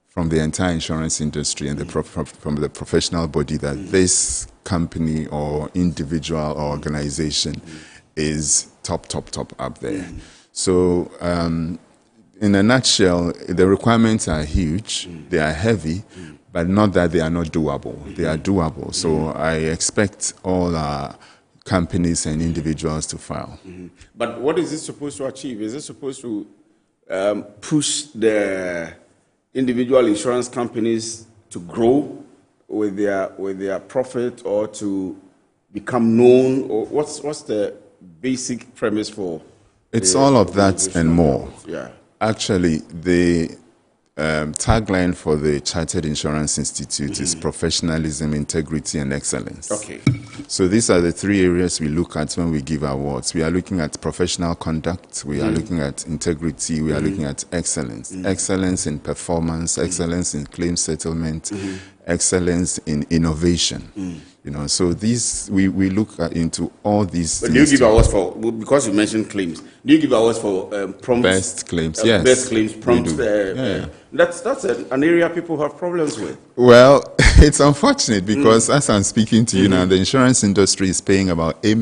from the entire insurance industry and from the professional body that this company or individual or organization is top up there. So in a nutshell, the requirements are huge, they are heavy, but not that they are not doable. They are doable. So I expect all our companies and individuals to file. But what is it supposed to achieve? Is it supposed to push the individual insurance companies to grow with their profit or to become known? Or what's the basic premise for It's all of that and more. Yeah. Actually, the tagline for the Chartered Insurance Institute is professionalism, integrity, and excellence. Okay. So these are the three areas we look at when we give awards. We are looking at professional conduct, we are looking at integrity, we are looking at excellence. Excellence in performance, excellence in claim settlement, excellence in innovation. You know, so these we look into all these. But do you give awards for, because you mentioned claims? Do you give awards for prompt best claims? Yes, best claims, prompt. Yeah. That's an area people have problems with. Well, it's unfortunate because as I'm speaking to you now, the insurance industry is paying about 8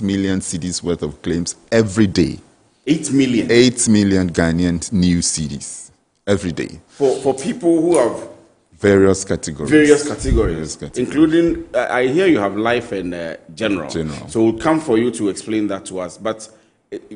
million cedis worth of claims every day. 8 million. 8 million Ghanaian new cedis every day For people who have various categories. Various categories. Including, I hear you have life and general. So we'll come for you to explain that to us. But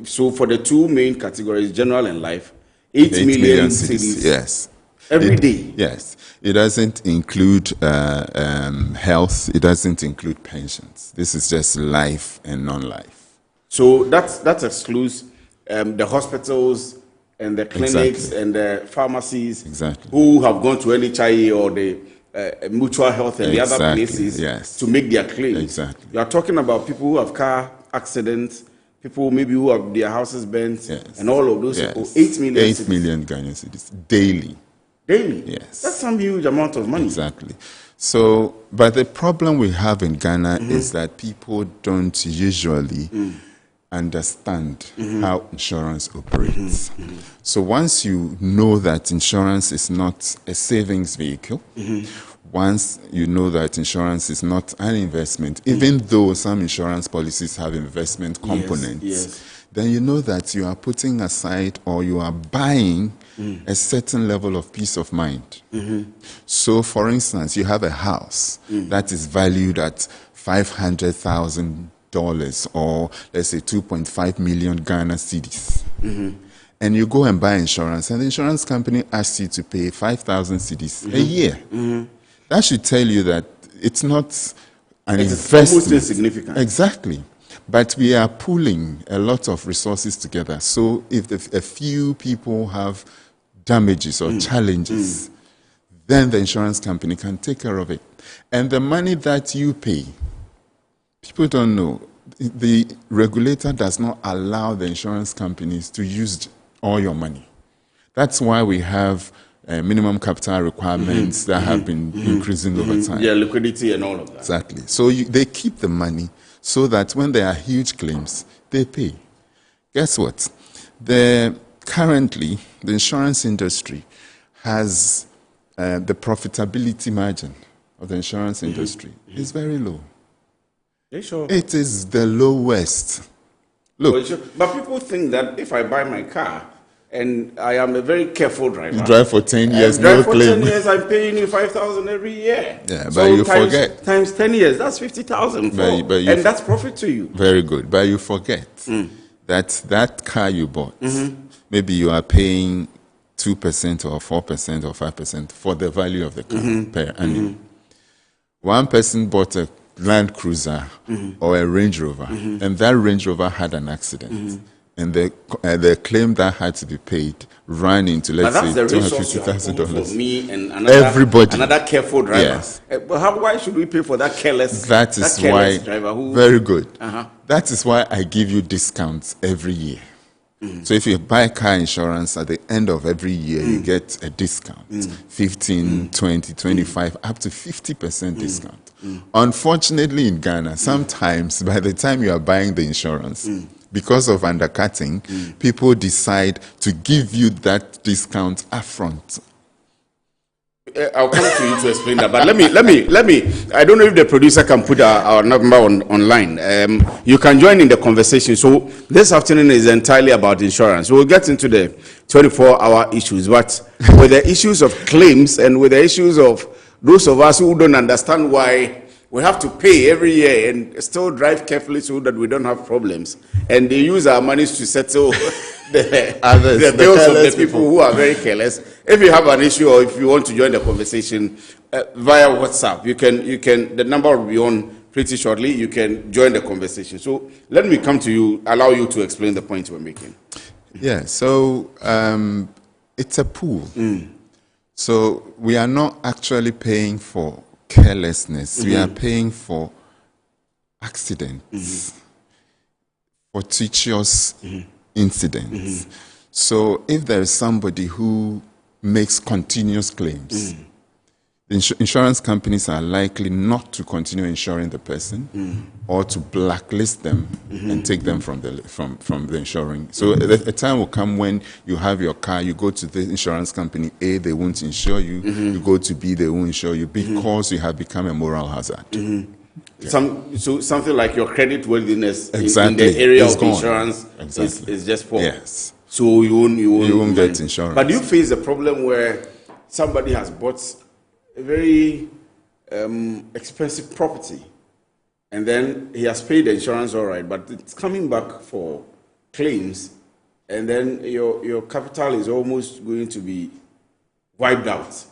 so for the two main categories, general and life, 8 million cedis. Yes. Every day. Yes. It doesn't include health. It doesn't include pensions. This is just life and non-life. So that excludes the hospitals and the clinics and the pharmacies who have gone to NHIE or the mutual health and the other places to make their claims. Exactly. You are talking about people who have car accidents, people maybe who have their houses burnt, and all of those. 8 million. 8 million Ghanaian cedis daily. Daily? Yes. That's some huge amount of money. Exactly. So, but the problem we have in Ghana is that people don't usually understand how insurance operates. So once you know that insurance is not a savings vehicle, once you know that insurance is not an investment, even though some insurance policies have investment components, then you know that you are putting aside or you are buying a certain level of peace of mind. So for instance, you have a house that is valued at $500,000 or let's say 2.5 million Ghana cedis. And you go and buy insurance and the insurance company asks you to pay 5,000 cedis a year. That should tell you that it's not an investment. Almost insignificant. Exactly. But we are pooling a lot of resources together. So if a few people have damages or challenges, then the insurance company can take care of it. And the money that you pay, people don't know, the regulator does not allow the insurance companies to use all your money. That's why we have minimum capital requirements that have been increasing over time. Yeah, liquidity and all of that. Exactly. So they keep the money so that when there are huge claims, they pay. Guess what? Currently, the insurance industry has the profitability margin of the insurance industry is very low. Sure. It is the lowest. Look. But people think that if I buy my car and I am a very careful driver. You drive for 10 years, no claim. For 10 years, I'm paying you 5,000 every year. Yeah, so but you forget. Times 10 years, that's 50,000. And that's profit to you. Very good. But you forget that car you bought, maybe you are paying 2% or 4% or 5% for the value of the car per annum. One person bought a Land Cruiser or a Range Rover, and that Range Rover had an accident. And the claim that had to be paid ran into, let's say, $250,000. For me and another careful driver. Yes. But why should we pay for that careless? That is why. Driver who, very good. That is why I give you discounts every year. So if you buy car insurance at the end of every year, you get a discount, 15, 20, 25, up to 50% discount. Unfortunately, in Ghana, sometimes by the time you are buying the insurance, because of undercutting, people decide to give you that discount upfront. I'll come to you to explain that, but let me. I don't know if the producer can put our number online. You can join in the conversation. So this afternoon is entirely about insurance. We'll get into the 24-hour issues, but with the issues of claims and with the issues of those of us who don't understand why we have to pay every year and still drive carefully so that we don't have problems, and they use our monies to settle the bills of the people who are very careless. If you have an issue or if you want to join the conversation via WhatsApp, you can. The number will be on pretty shortly. You can join the conversation. So let me come to you, allow you to explain the point you were making. Yeah, so it's a pool. So we are not actually paying for carelessness. We are paying for accidents, fortuitous incidents. So if there is somebody who makes continuous claims, the insurance companies are likely not to continue insuring the person or to blacklist them and take them from the insuring. So a time will come when you have your car, you go to the insurance company A, they won't insure you. You go to B, they won't insure you because you have become a moral hazard. So something like your credit worthiness in the area of gone. Insurance is just poor. Yes. So you won't get insurance. But do you face a problem where somebody has bought a very expensive property, and then he has paid the insurance all right, but it's coming back for claims, and then your capital is almost going to be wiped out,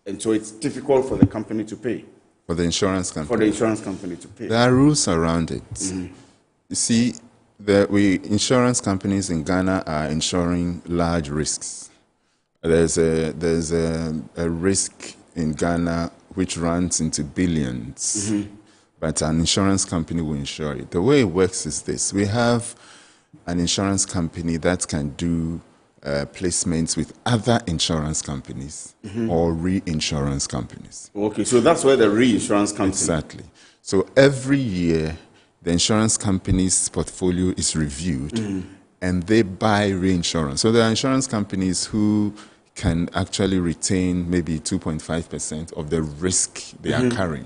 and so it's difficult for the company to pay. For the insurance company. For the insurance company to pay. There are rules around it. You see, insurance companies in Ghana are insuring large risks. There's a risk in Ghana which runs into billions, but an insurance company will insure it. The way it works is this. We have an insurance company that can do placements with other insurance companies or reinsurance companies. Okay, so that's where the reinsurance comes in. Exactly. So every year, the insurance company's portfolio is reviewed and they buy reinsurance. So there are insurance companies who can actually retain maybe 2.5% of the risk they are carrying.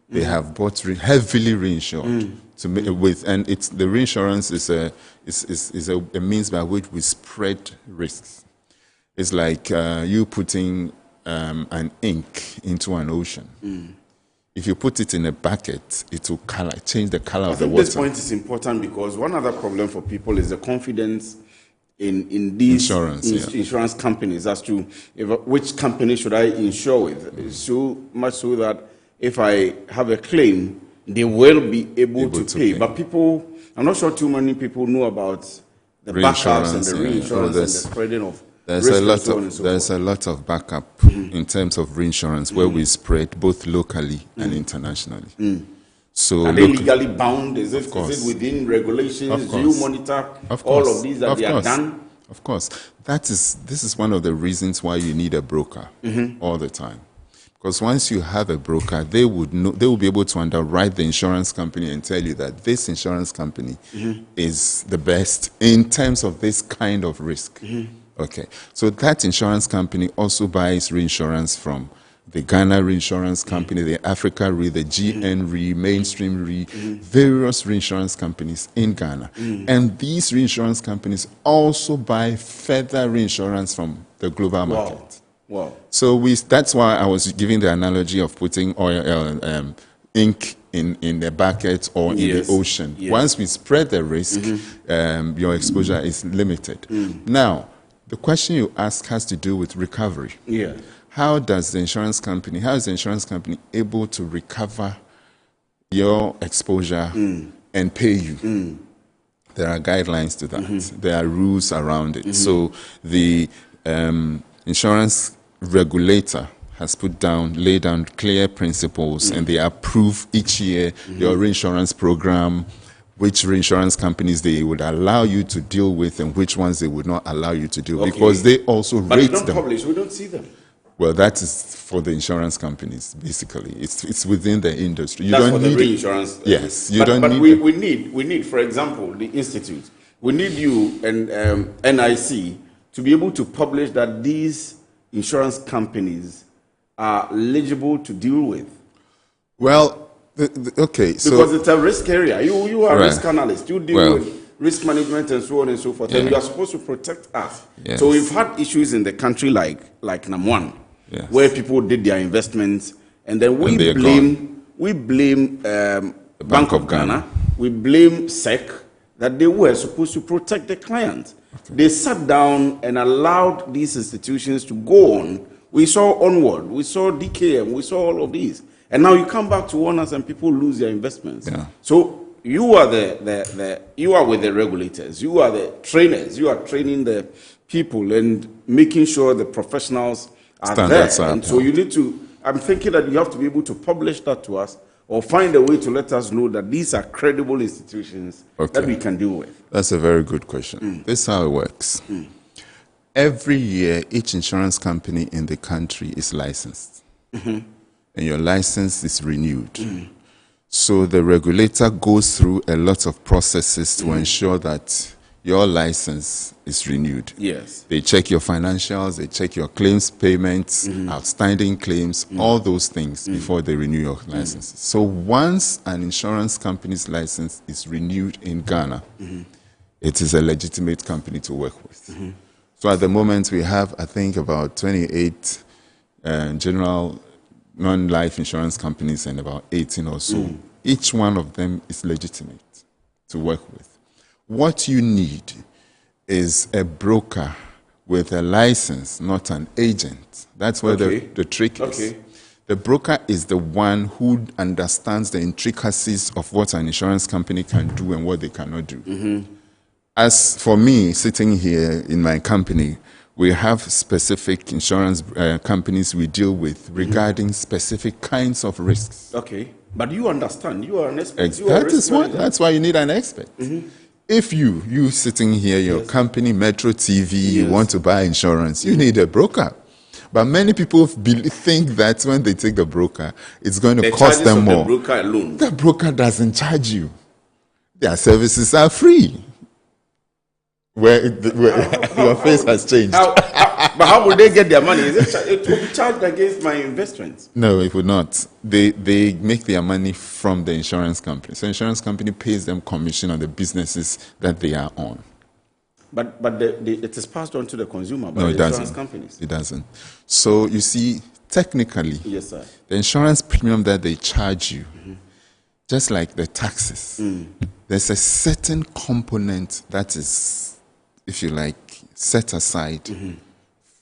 They have bought heavily reinsured and the reinsurance is a means by which we spread risks. It's like you putting an ink into an ocean. If you put it in a bucket, it will change the color of the water. This point is important because one other problem for people is the confidence in these insurance companies as to which company should I insure with. So much so that if I have a claim, they will be able to pay. But people, I'm not sure too many people know about the backups and the reinsurance and the spreading of risk. There's a lot of backup in terms of reinsurance where we spread both locally and internationally. So are they legally bound? Is it within regulations? Do you monitor all of these that they are done? Of course. This is one of the reasons why you need a broker all the time. Because once you have a broker, they will be able to underwrite the insurance company and tell you that this insurance company is the best in terms of this kind of risk. Okay. So that insurance company also buys reinsurance from the Ghana Reinsurance Company, the Africa Re, the GN Re, Mainstream Re, various reinsurance companies in Ghana. And these reinsurance companies also buy further reinsurance from the global market. Wow. So that's why I was giving the analogy of putting ink in the bucket or in the ocean. Once we spread the risk, your exposure is limited. Now, the question you ask has to do with recovery. How is the insurance company able to recover your exposure and pay you? There are guidelines to that. There are rules around it. So the insurance regulator has laid down clear principles, and they approve each year your reinsurance program, which reinsurance companies they would allow you to deal with and which ones they would not allow you to deal with, because they also rate them. But they don't publish, we don't see them. Well, that is for the insurance companies, basically. It's within the industry. You don't need reinsurance. Yes, we need, for example, the institute. We need you and NIC to be able to publish that these insurance companies are eligible to deal with. Well, okay, so because it's a risk area. You are a risk analyst. You deal with risk management and so on and so forth, and you are supposed to protect us. So we've had issues in the country like Namwan. Where people did their investments, and then we blame Bank of Ghana, we blame SEC that they were supposed to protect the client. They sat down and allowed these institutions to go on. We saw Onward, we saw DKM, we saw all of these, And now you come back to warn us and people lose their investments. Yeah. So you are you are with the regulators, you are the trainers, you are training the people and making sure the professionals are Standards there. are And so you need to, I'm thinking that you have to be able to publish that to us or find a way to let us know that these are credible institutions that we can deal with. That's a very good question. This is how it works. Every year, each insurance company in the country is licensed. And your license is renewed. So the regulator goes through a lot of processes to ensure that your license is renewed. Yes. They check your financials, they check your claims payments, outstanding claims, all those things before they renew your license. So once an insurance company's license is renewed in Ghana, it is a legitimate company to work with. So at the moment we have, I think, about 28 general non-life insurance companies and about 18 or so. Each one of them is legitimate to work with. What you need is a broker with a license, not an agent. That's where the trick is. The broker is the one who understands the intricacies of what an insurance company can do and what they cannot do. As for me, sitting here in my company, we have specific insurance companies we deal with regarding specific kinds of risks. Okay. But you understand, you are an expert. That's why you need an expert. If you sitting here, your company, Metro TV, you want to buy insurance, you need a broker. But many people think that when they take the broker, it's going to cost them more. The broker alone. The broker doesn't charge you. Their services are free. Your face has changed. But how will they get their money? It will be charged against my investments. No, it would not. They make their money from the insurance company. So insurance company pays them commission on the businesses that they are on. But it is passed on to the consumer by the insurance companies. It doesn't. So you see, technically, yes, sir, the insurance premium that they charge you, just like the taxes, there's a certain component that is, if you like, set aside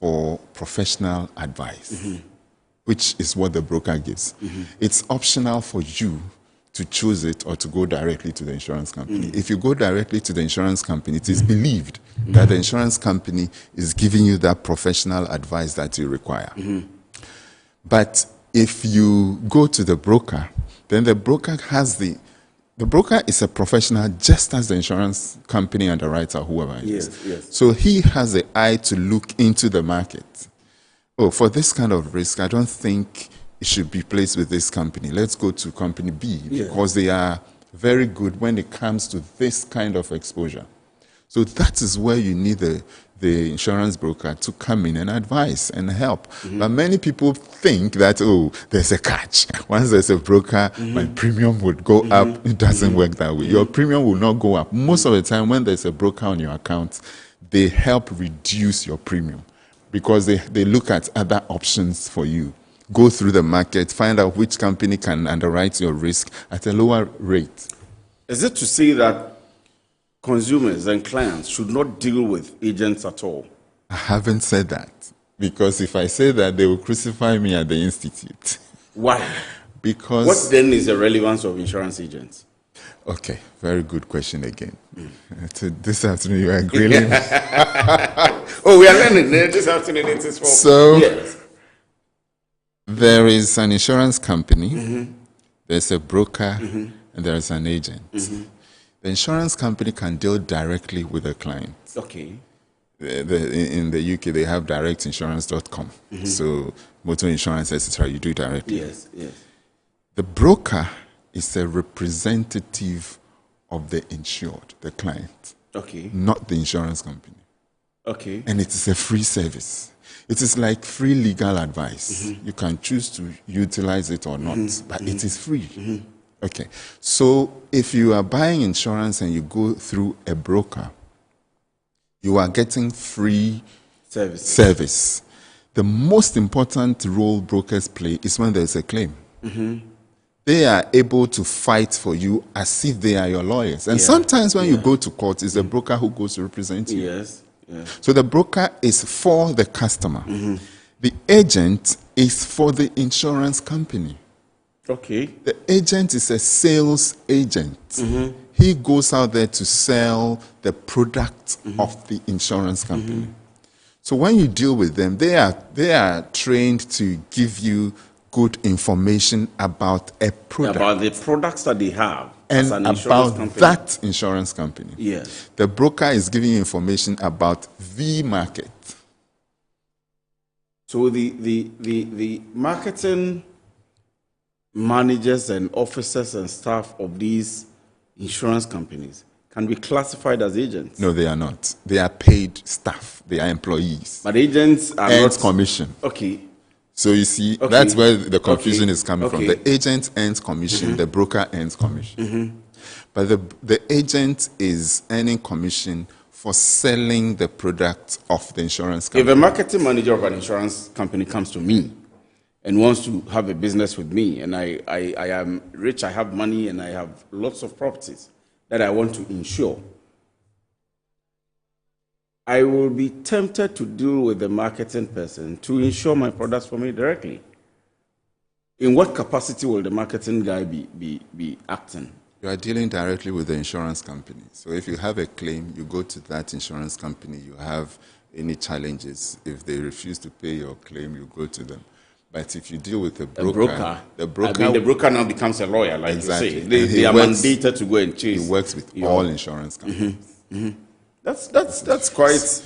for professional advice, which is what the broker gives. It's optional for you to choose it or to go directly to the insurance company. If you go directly to the insurance company, it is believed that the insurance company is giving you that professional advice that you require. But if you go to the broker, then the broker the broker is a professional just as the insurance company underwriter, whoever it is. Yes. So he has the eye to look into the market. Oh, for this kind of risk, I don't think it should be placed with this company. Let's go to company B because they are very good when it comes to this kind of exposure. So that is where you need the insurance broker to come in and advise and help. But many people think that, oh, there's a catch. Once there's a broker, my premium would go up. It doesn't work that way. Your premium will not go up. Most of the time when there's a broker on your account, they help reduce your premium because they look at other options for you. Go through the market, find out which company can underwrite your risk at a lower rate. Is it to say that consumers and clients should not deal with agents at all? I haven't said that, because if I say that, they will crucify me at the institute. Why? Because... What then is the relevance of insurance agents? Okay, very good question again. This afternoon you are grilling. Oh, we are learning this afternoon. It is for... So, yes. There is an insurance company, there's a broker, and there is an agent. The insurance company can deal directly with the client. Okay. In the UK, they have directinsurance.com. So, motor insurance, etc., you do it directly. Yes. The broker is a representative of the insured, the client. Okay. Not the insurance company. Okay. And it is a free service. It is like free legal advice. You can choose to utilize it or not, but it is free. Okay. So if you are buying insurance and you go through a broker, you are getting free service. The most important role brokers play is when there's a claim. They are able to fight for you as if they are your lawyers. And sometimes when you go to court, it's a broker who goes to represent you. Yes. So the broker is for the customer. The agent is for the insurance company. Okay. The agent is a sales agent. He goes out there to sell the product of the insurance company. So when you deal with them, they are trained to give you good information about a product. About the products that they have And as an insurance about company. that insurance company. Yes. The broker is giving you information about the market. So the marketing managers and officers and staff of these insurance companies can be classified as agents? No, they are not. They are paid staff. They are employees. But agents are earns not... commission. Okay. So you see, that's where the confusion is coming from. The agent earns commission, the broker earns commission. But the agent is earning commission for selling the product of the insurance company. If a marketing manager of an insurance company comes to me and wants to have a business with me, and I am rich, I have money, and I have lots of properties that I want to insure, I will be tempted to deal with the marketing person to insure my products for me directly. In what capacity will the marketing guy be acting? You are dealing directly with the insurance company. So if you have a claim, you go to that insurance company. You have any challenges. If they refuse to pay your claim, you go to them. But if you deal with the broker, the broker now becomes a lawyer, like exactly. You say. They are mandated to go and chase. He works with all insurance companies. That's quite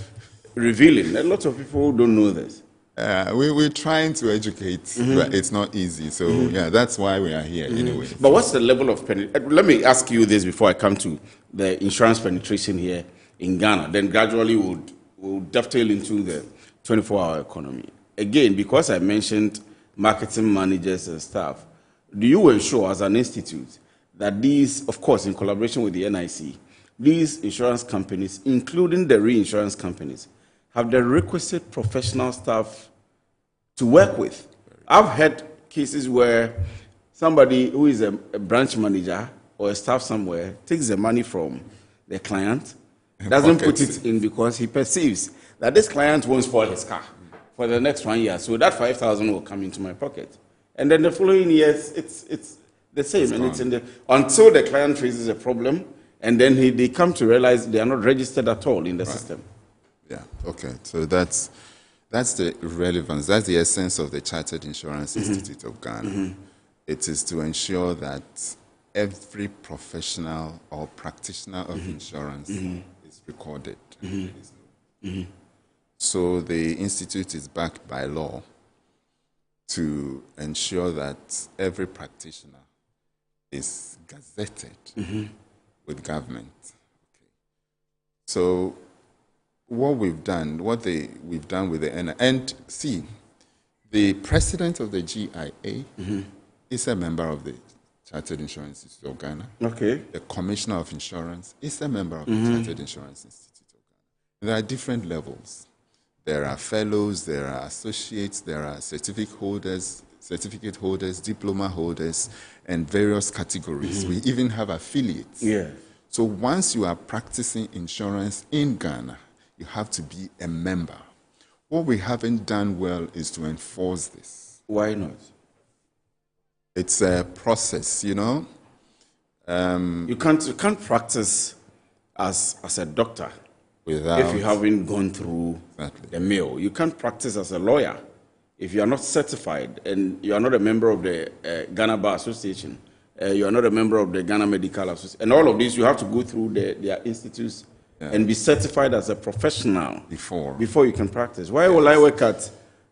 revealing. A lot of people don't know this. We're trying to educate, but it's not easy. So yeah, that's why we are here anyway. But what's the level of penetration? Let me ask you this before I come to the insurance penetration here in Ghana. Then gradually we'll dovetail into the 24-hour economy. Again, because I mentioned marketing managers and staff, do you ensure as an institute that these, of course, in collaboration with the NIC, these insurance companies, including the reinsurance companies, have the requisite professional staff to work with? I've had cases where somebody who is a branch manager or a staff somewhere takes the money from the client, doesn't put it in because he perceives that this client won't spoil his car for the next 1 year. So that 5,000 will come into my pocket. And then the following years, it's the same. It's in the, until the client faces a problem, and then they come to realize they are not registered at all in the system. Yeah, okay. So that's the relevance. That's the essence of the Chartered Insurance Institute of Ghana. It is to ensure that every professional or practitioner of insurance is recorded. So the institute is backed by law to ensure that every practitioner is gazetted with government. Okay. So what we've done with the NIC, and see, the president of the GIA is a member of the Chartered Insurance Institute of Ghana. Okay. The Commissioner of Insurance is a member of the Chartered Insurance Institute of Ghana. There are different levels. There are fellows, there are associates, there are certificate holders, diploma holders, and various categories. We even have affiliates. Yeah. So once you are practicing insurance in Ghana, you have to be a member. What we haven't done well is to enforce this. Why not? It's a process, you know. You can't practice as a doctor without, if you haven't gone through the mill. You can't practice as a lawyer if you are not certified and you are not a member of the Ghana Bar Association. You are not a member of the Ghana Medical Association. And all of this, you have to go through their institutes and be certified as a professional before you can practice. Why will I work at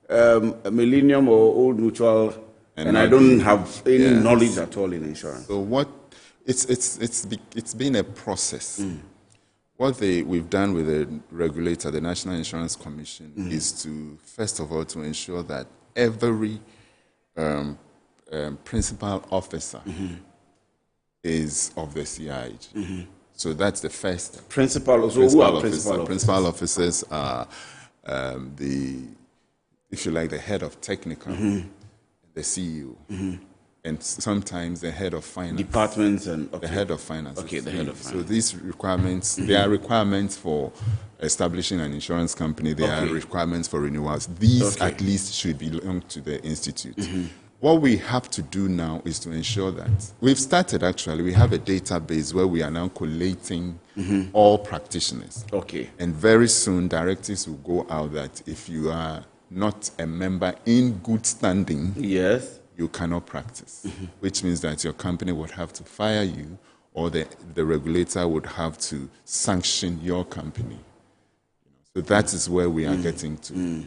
Millennium or Old Mutual and I don't have any knowledge at all in insurance? So what it's been a process. What we've done with the regulator, the National Insurance Commission, is to, first of all, to ensure that every principal officer is of the CIH. So that's the first step. Principal officers are if you like, the head of technical, the CEO, and sometimes the head of finance. Departments and... The head of finance. Okay, the head of finance. So these requirements, there are requirements for establishing an insurance company. There are requirements for renewals. These at least should belong to the institute. What we have to do now is to ensure that we've started actually. We have a database where we are now collating all practitioners. Okay. And very soon directives will go out that if you are not a member in good standing, yes, you cannot practice, which means that your company would have to fire you, or the regulator would have to sanction your company. So that is where we are getting to.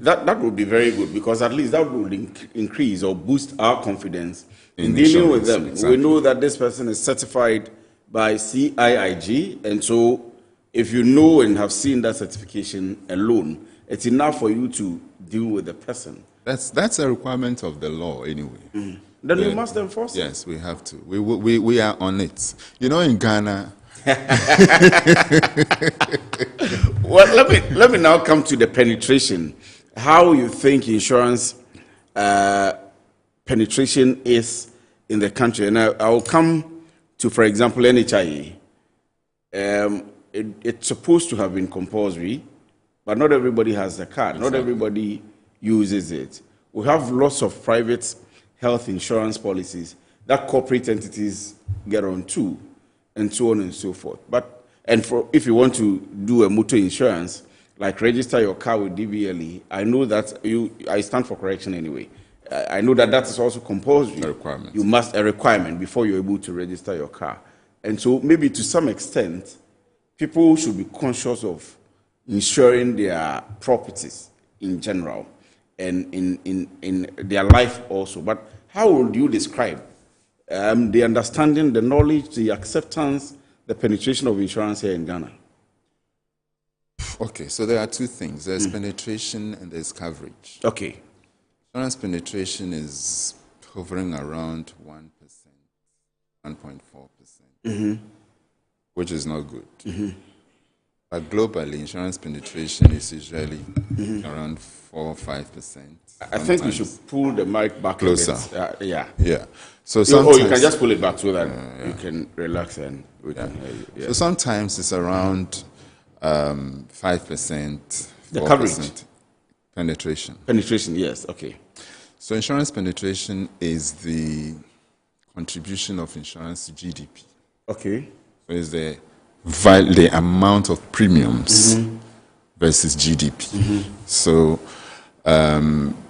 That would be very good, because at least that would increase or boost our confidence in dealing with them. Exactly. We know that this person is certified by CIIG, and so if you know and have seen that certification alone, it's enough for you to deal with the person. That's a requirement of the law anyway. Then you must enforce it. Yes, we have to. We are on it. You know, in Ghana. Well, let me now come to the penetration. How you think insurance penetration is in the country, and I will come to, for example, NHIE. It's supposed to have been compulsory, but not everybody has a card. Exactly. Not everybody uses it. We have lots of private health insurance policies that corporate entities get on too, and so on and so forth. If you want to do a motor insurance, like register your car with DVLE, I know that I stand for correction anyway. I know that is also compulsory. A requirement. You must a requirement before you're able to register your car. And so maybe to some extent, people should be conscious of insuring their properties in general and in their life also. But how would you describe the understanding, the knowledge, the acceptance, the penetration of insurance here in Ghana? Okay, so there are two things. There's penetration and there's coverage. Okay. Insurance penetration is hovering around 1%, 1.4%, which is not good. But globally, insurance penetration is usually around 4 or 5%. I think we should pull the mic back closer. A bit. Yeah. So you can just pull it back so that you can relax and we can hear you. Yeah. So sometimes it's around 5%. The coverage. Penetration. Penetration, yes. Okay. So insurance penetration is the contribution of insurance to GDP. Okay. So it's the amount of premiums versus GDP. So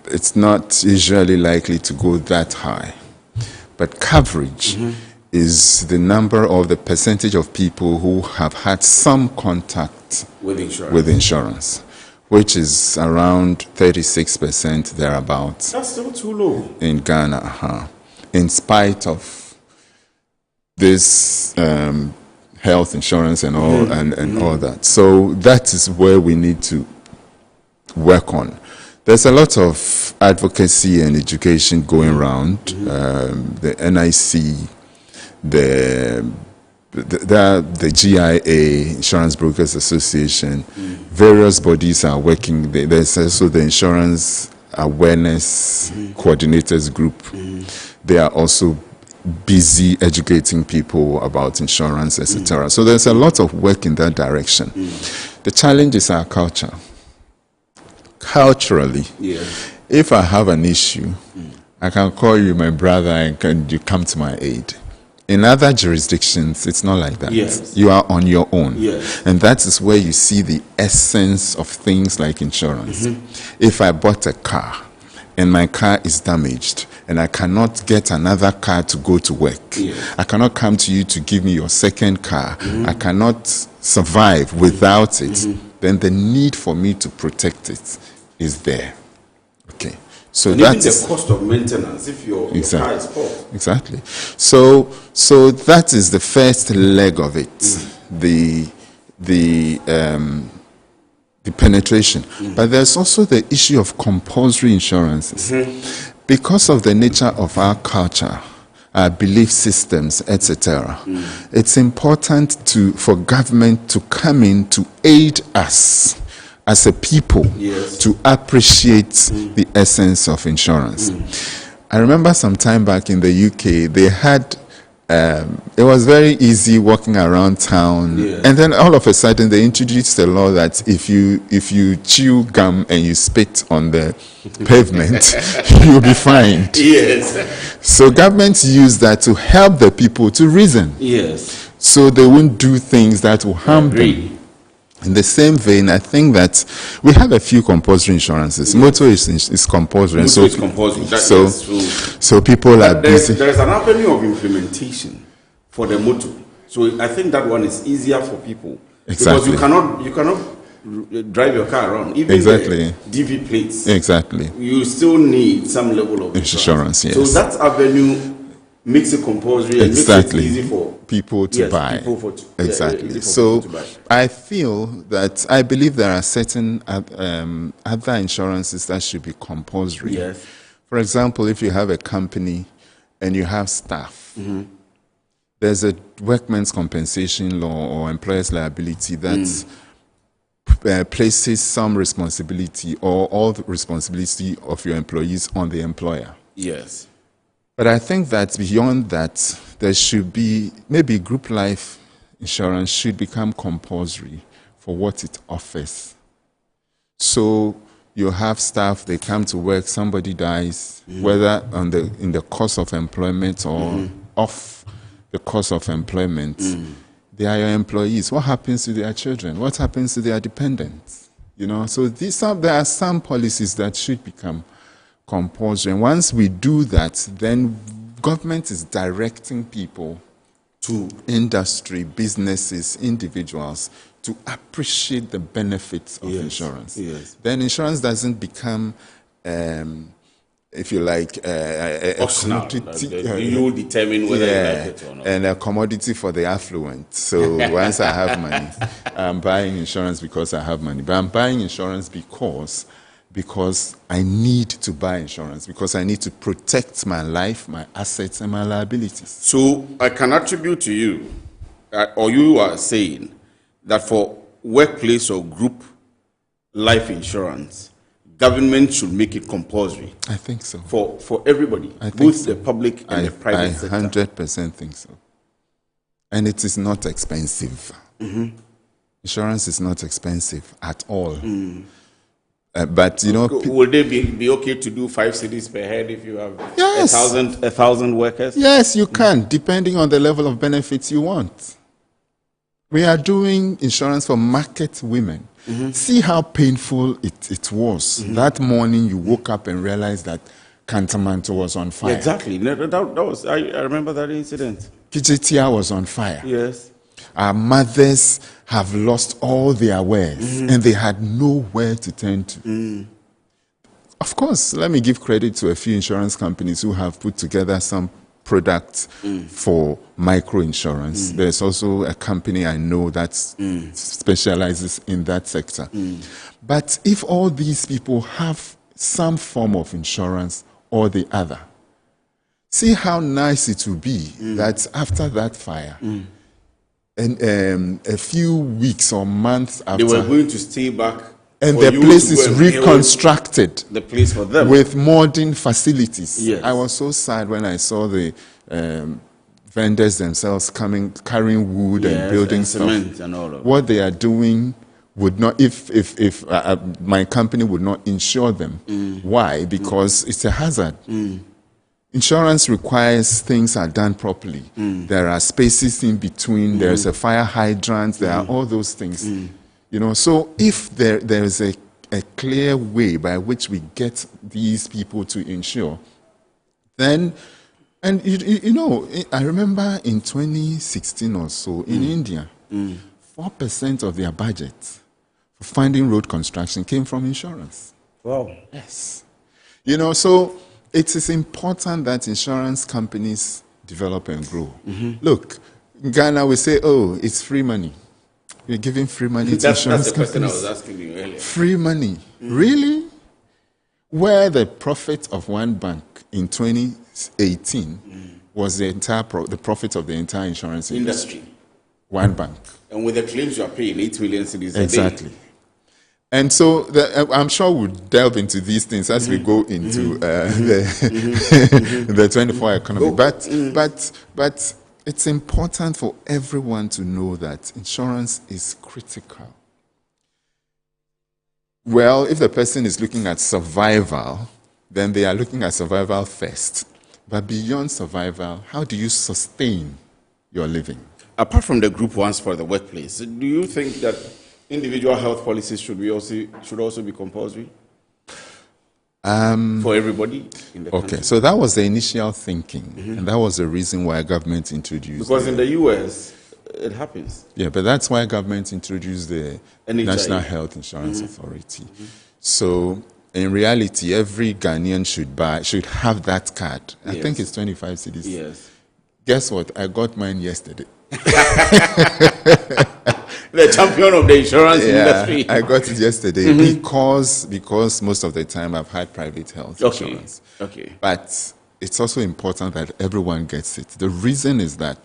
it's not usually likely to go that high. But coverage is the number of the percentage of people who have had some contact with insurance, which is around 36% thereabouts. That's still too low. In Ghana, in spite of this health insurance and all and all that. So that is where we need to work on. There's a lot of advocacy and education going around. The NIC, the GIA, Insurance Brokers Association, various bodies are working. There's also the Insurance Awareness Coordinators Group. They are also busy educating people about insurance, etc. So there's a lot of work in that direction. The challenge is our culture. Culturally, if I have an issue, I can call you my brother and you come to my aid. In other jurisdictions, it's not like that. Yes. You are on your own. Yes. And that is where you see the essence of things like insurance. If I bought a car and my car is damaged and I cannot get another car to go to work, I cannot come to you to give me your second car, I cannot survive without it, then the need for me to protect it is there. Okay. So that's the cost of maintenance if your car is poor. Exactly. So that is the first leg of it, the penetration. But there's also the issue of compulsory insurances. Because of the nature of our culture, our belief systems, etc., it's important for government to come in to aid us as a people to appreciate the essence of insurance. I remember some time back in the UK, they had it was very easy walking around town. Yeah. And then all of a sudden they introduced a law that if you chew gum and you spit on the pavement, you'll be fined. Yes. So governments use that to help the people to reason. Yes. So they won't do things that will harm them. In the same vein, I think that we have a few compulsory insurances. Motor is compulsory. Motor is compulsory. So people are busy. There is an avenue of implementation for the motor. So I think that one is easier for people. Exactly. Because you cannot drive your car around. Even exactly. the DV plates. Exactly. You still need some level of insurance. Yes. So that avenue makes it compulsory and makes it easy for people to buy. Exactly. So I feel that I believe there are certain other insurances that should be compulsory. Yes. For example, if you have a company and you have staff, there's a workmen's compensation law or employer's liability that places some responsibility or all the responsibility of your employees on the employer. Yes. But I think that beyond that, there should be, maybe group life insurance should become compulsory for what it offers. So you have staff, they come to work, somebody dies, whether in the course of employment or off the course of employment, they are your employees. What happens to their children? What happens to their dependents? You know, so there are some policies that should become compulsory. And once we do that, then government is directing people to industry, businesses, individuals to appreciate the benefits of insurance. Yes. Then insurance doesn't become, if you like, a commodity. You determine whether you like it or not. And a commodity for the affluent. So once I have money, I'm buying insurance because I have money. But I'm buying insurance because I need to buy insurance, because I need to protect my life, my assets, and my liabilities. So I can attribute to you, or you are saying, that for workplace or group life insurance, government should make it compulsory. I think so. For everybody, both the public and the private sector. I 100% think so. And it is not expensive. Insurance is not expensive at all. But you know, would they be okay to do 5 cities per head if you have 1,000 workers? Yes, you can, depending on the level of benefits you want. We are doing insurance for market women. See how painful it was. That morning you woke up and realized that Cantamanto was on fire. Exactly. That was, I remember that incident. Kijitia was on fire. Yes. Our mothers have lost all their wares and they had nowhere to turn to. Of course, let me give credit to a few insurance companies who have put together some products for micro insurance. There's also a company I know that specializes in that sector. But if all these people have some form of insurance or the other, see how nice it would be that after that fire, and a few weeks or months after, they were going to stay back, and the place is reconstructed, the place for them, with modern facilities. Yes. I was so sad when I saw the vendors themselves carrying wood and building and stuff. Cement and all of what they are doing would not, if my company would not insure them. Why? Because it's a hazard. Insurance requires things are done properly. There are spaces in between. There's a fire hydrant. There are all those things. You know, so if there is a clear way by which we get these people to insure, then, and you know, I remember in 2016 or so in India, 4% of their budget for funding road construction came from insurance. Wow. Yes. You know, so it is important that insurance companies develop and grow. Look, in Ghana, we say, oh, it's free money. We're giving free money to insurance companies. That's the question I was asking you earlier. Free money. Really? Where the profit of one bank in 2018 was the profit of the entire insurance industry. One bank. And with the claims you are paying, 8 million cedis a day. Exactly. And so I'm sure we'll delve into these things as we go into the 24-hour economy. But it's important for everyone to know that insurance is critical. Well, if the person is looking at survival, then they are looking at survival first. But beyond survival, how do you sustain your living? Apart from the group ones for the workplace, do you think that individual health policies should also be compulsory for everybody in the country? Okay, so that was the initial thinking, and that was the reason why government introduced. Because in the US, it happens. Yeah, but that's why government introduced the National Health Insurance Authority. So in reality, every Ghanaian should have that card. I think it's 25 cedis. Yes. Guess what? I got mine yesterday. The champion of the insurance industry. I got it yesterday because most of the time I've had private health insurance. Okay. But it's also important that everyone gets it. The reason is that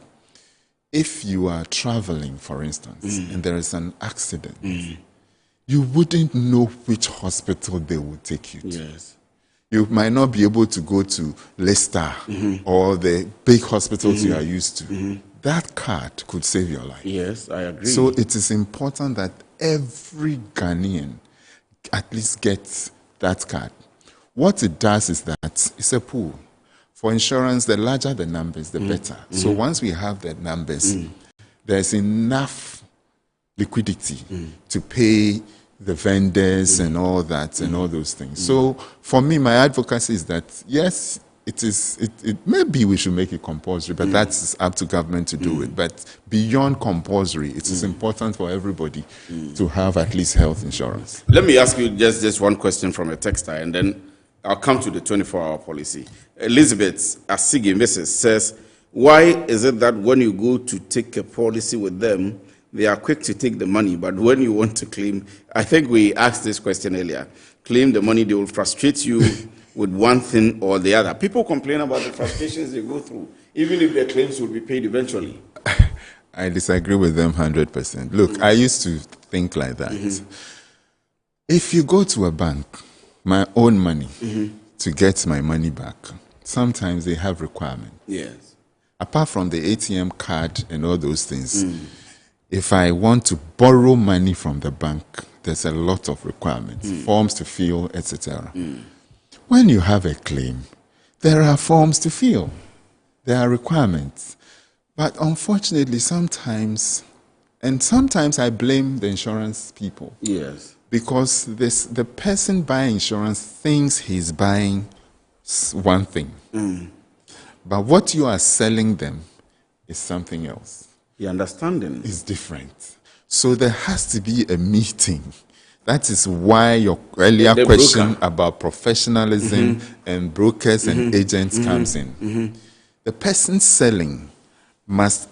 if you are traveling, for instance, and there is an accident, you wouldn't know which hospital they would take you to. Yes. You might not be able to go to Leicester or the big hospitals you are used to. That card could save your life. Yes, I agree. So it is important that every Ghanaian at least gets that card. What it does is that it's a pool. For insurance, the larger the numbers, the better. So once we have the numbers, there's enough liquidity to pay the vendors and all that and all those things. So for me, my advocacy is that, yes, maybe we should make it compulsory, but that's up to government to do it. But beyond compulsory, it is important for everybody to have at least health insurance. Let me ask you just one question from a texter, and then I'll come to the 24-hour policy. Elizabeth Asigi Mrs. says, why is it that when you go to take a policy with them, they are quick to take the money, but when you want to claim, I think we asked this question earlier, claim the money, they will frustrate you with one thing or the other. People complain about the frustrations they go through, even if their claims will be paid eventually. I disagree with them 100%. Look, I used to think like that. If you go to a bank, my own money, to get my money back, sometimes they have requirements. Yes. Apart from the ATM card and all those things, if I want to borrow money from the bank, there's a lot of requirements, forms to fill, etc. When you have a claim, there are forms to fill. There are requirements. But unfortunately, sometimes I blame the insurance people. Yes. Because the person buying insurance thinks he's buying one thing. But what you are selling them is something else. The understanding is different. So there has to be a meeting. That is why your earlier question about professionalism and brokers and agents comes in. The person selling must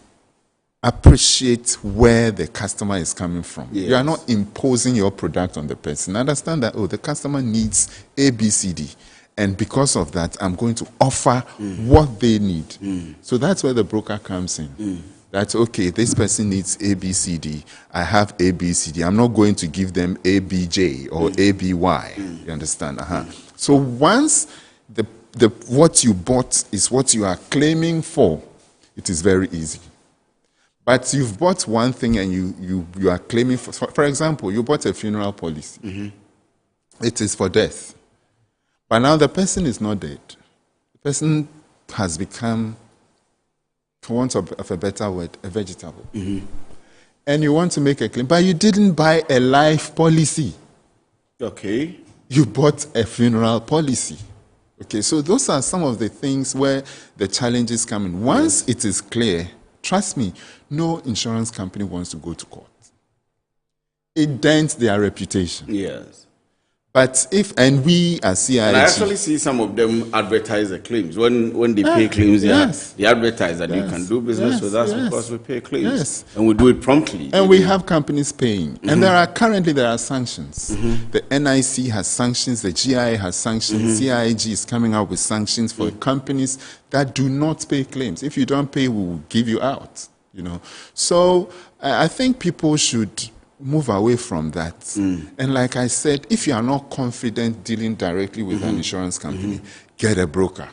appreciate where the customer is coming from. Yes. You are not imposing your product on the person. Understand that, the customer needs A, B, C, D. And because of that, I'm going to offer what they need. So that's where the broker comes in. That's okay, this person needs A, B, C, D. I have A, B, C, D. I'm not going to give them A, B, J or A, B, Y. You understand? So once what you bought is what you are claiming for, it is very easy. But you've bought one thing and you are claiming for example, you bought a funeral policy. It is for death. But now the person is not dead. The person has become, for want of a better word, a vegetable. And you want to make a claim, but you didn't buy a life policy. Okay. You bought a funeral policy. Okay, so those are some of the things where the challenges come in. Once it is clear, trust me, no insurance company wants to go to court. It dents their reputation. Yes. But we as CIG... And I actually see some of them advertise the claims. When they pay claims, they advertise that you can do business with us because we pay claims. And we do it promptly. And we have companies paying. And currently there are sanctions. The NIC has sanctions, the GIA has sanctions, CIG is coming out with sanctions for companies that do not pay claims. If you don't pay, we will give you out. So I think people should move away from that. And like I said, if you are not confident dealing directly with an insurance company, get a broker.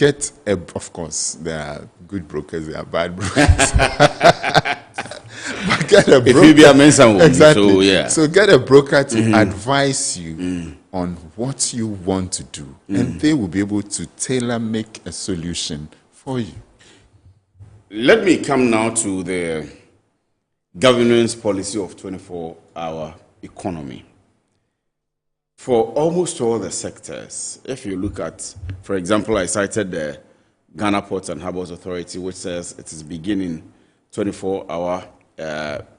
get of course, there are good brokers, there are bad brokers. But get a broker. If you be a mention, exactly. So, yeah. So get a broker to advise you on what you want to do, and they will be able to tailor make a solution for you. Let me come now to the governance policy of 24-hour economy. For almost all the sectors, if you look at, for example, I cited the Ghana Ports and Harbours Authority, which says it is beginning 24-hour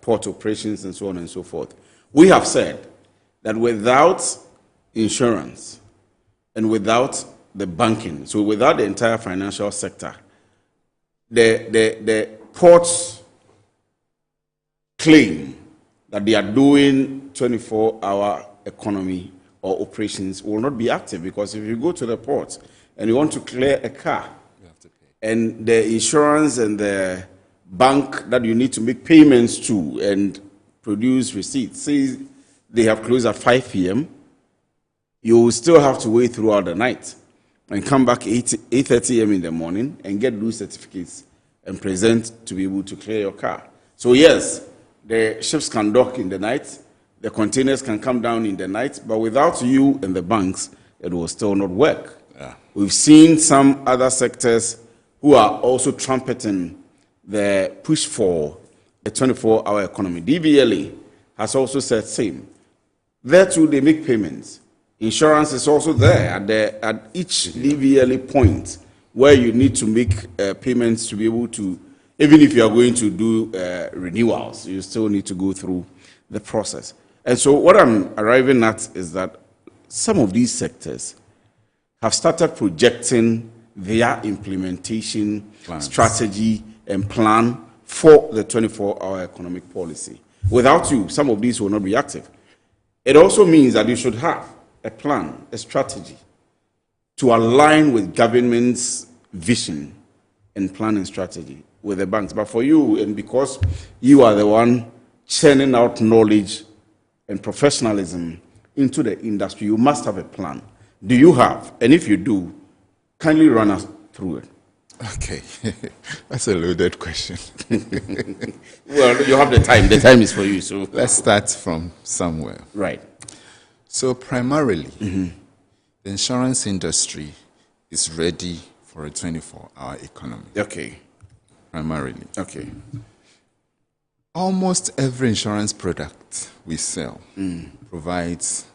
port operations and so on and so forth. We have said that without insurance and without the banking, so without the entire financial sector, the ports claim that they are doing 24-hour economy or operations will not be active, because if you go to the port and you want to clear a car, you have to pay. And the insurance and the bank that you need to make payments to and produce receipts, say they have closed at 5 p.m., you will still have to wait throughout the night and come back 8:30 a.m. in the morning and get those certificates and present to be able to clear your car. So yes, the ships can dock in the night, the containers can come down in the night, but without you and the banks, it will still not work. Yeah. We've seen some other sectors who are also trumpeting the push for a 24-hour economy. DVLA has also said same. There too, they make payments. Insurance is also there at each DVLA point where you need to make payments to be able to, even if you are going to do renewals, you still need to go through the process. And so what I'm arriving at is that some of these sectors have started projecting their implementation strategy and plan for the 24-hour economic policy. Without you, some of these will not be active. It also means that you should have a plan, a strategy to align with government's vision and plan and strategy with the banks. But for you, and because you are the one churning out knowledge and professionalism into the industry, you must have a plan. Do you have? And if you do, kindly run us through it. Okay, that's a loaded question. Well, you have the time. The time is for you. So let's start from somewhere. Right. So primarily, the insurance industry is ready for a 24-hour economy. Okay. Primarily. Okay. Almost every insurance product we sell provides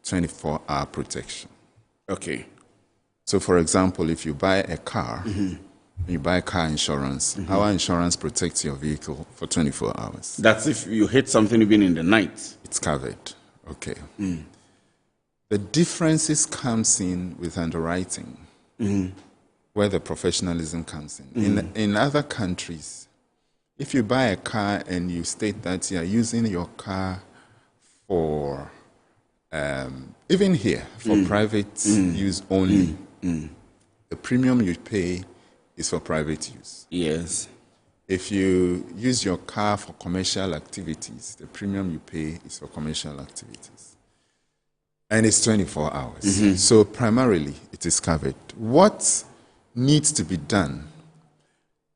24-hour protection. Okay. So, for example, if you buy a car, you buy car insurance, our insurance protects your vehicle for 24 hours. That's if you hit something even in the night. It's covered. Okay. The differences comes in with underwriting, where the professionalism comes in. In other countries, if you buy a car and you state that you are using your car for, even here, for private use only, the premium you pay is for private use. Yes. If you use your car for commercial activities, the premium you pay is for commercial activities. And it's 24 hours. So primarily, it is covered. What needs to be done,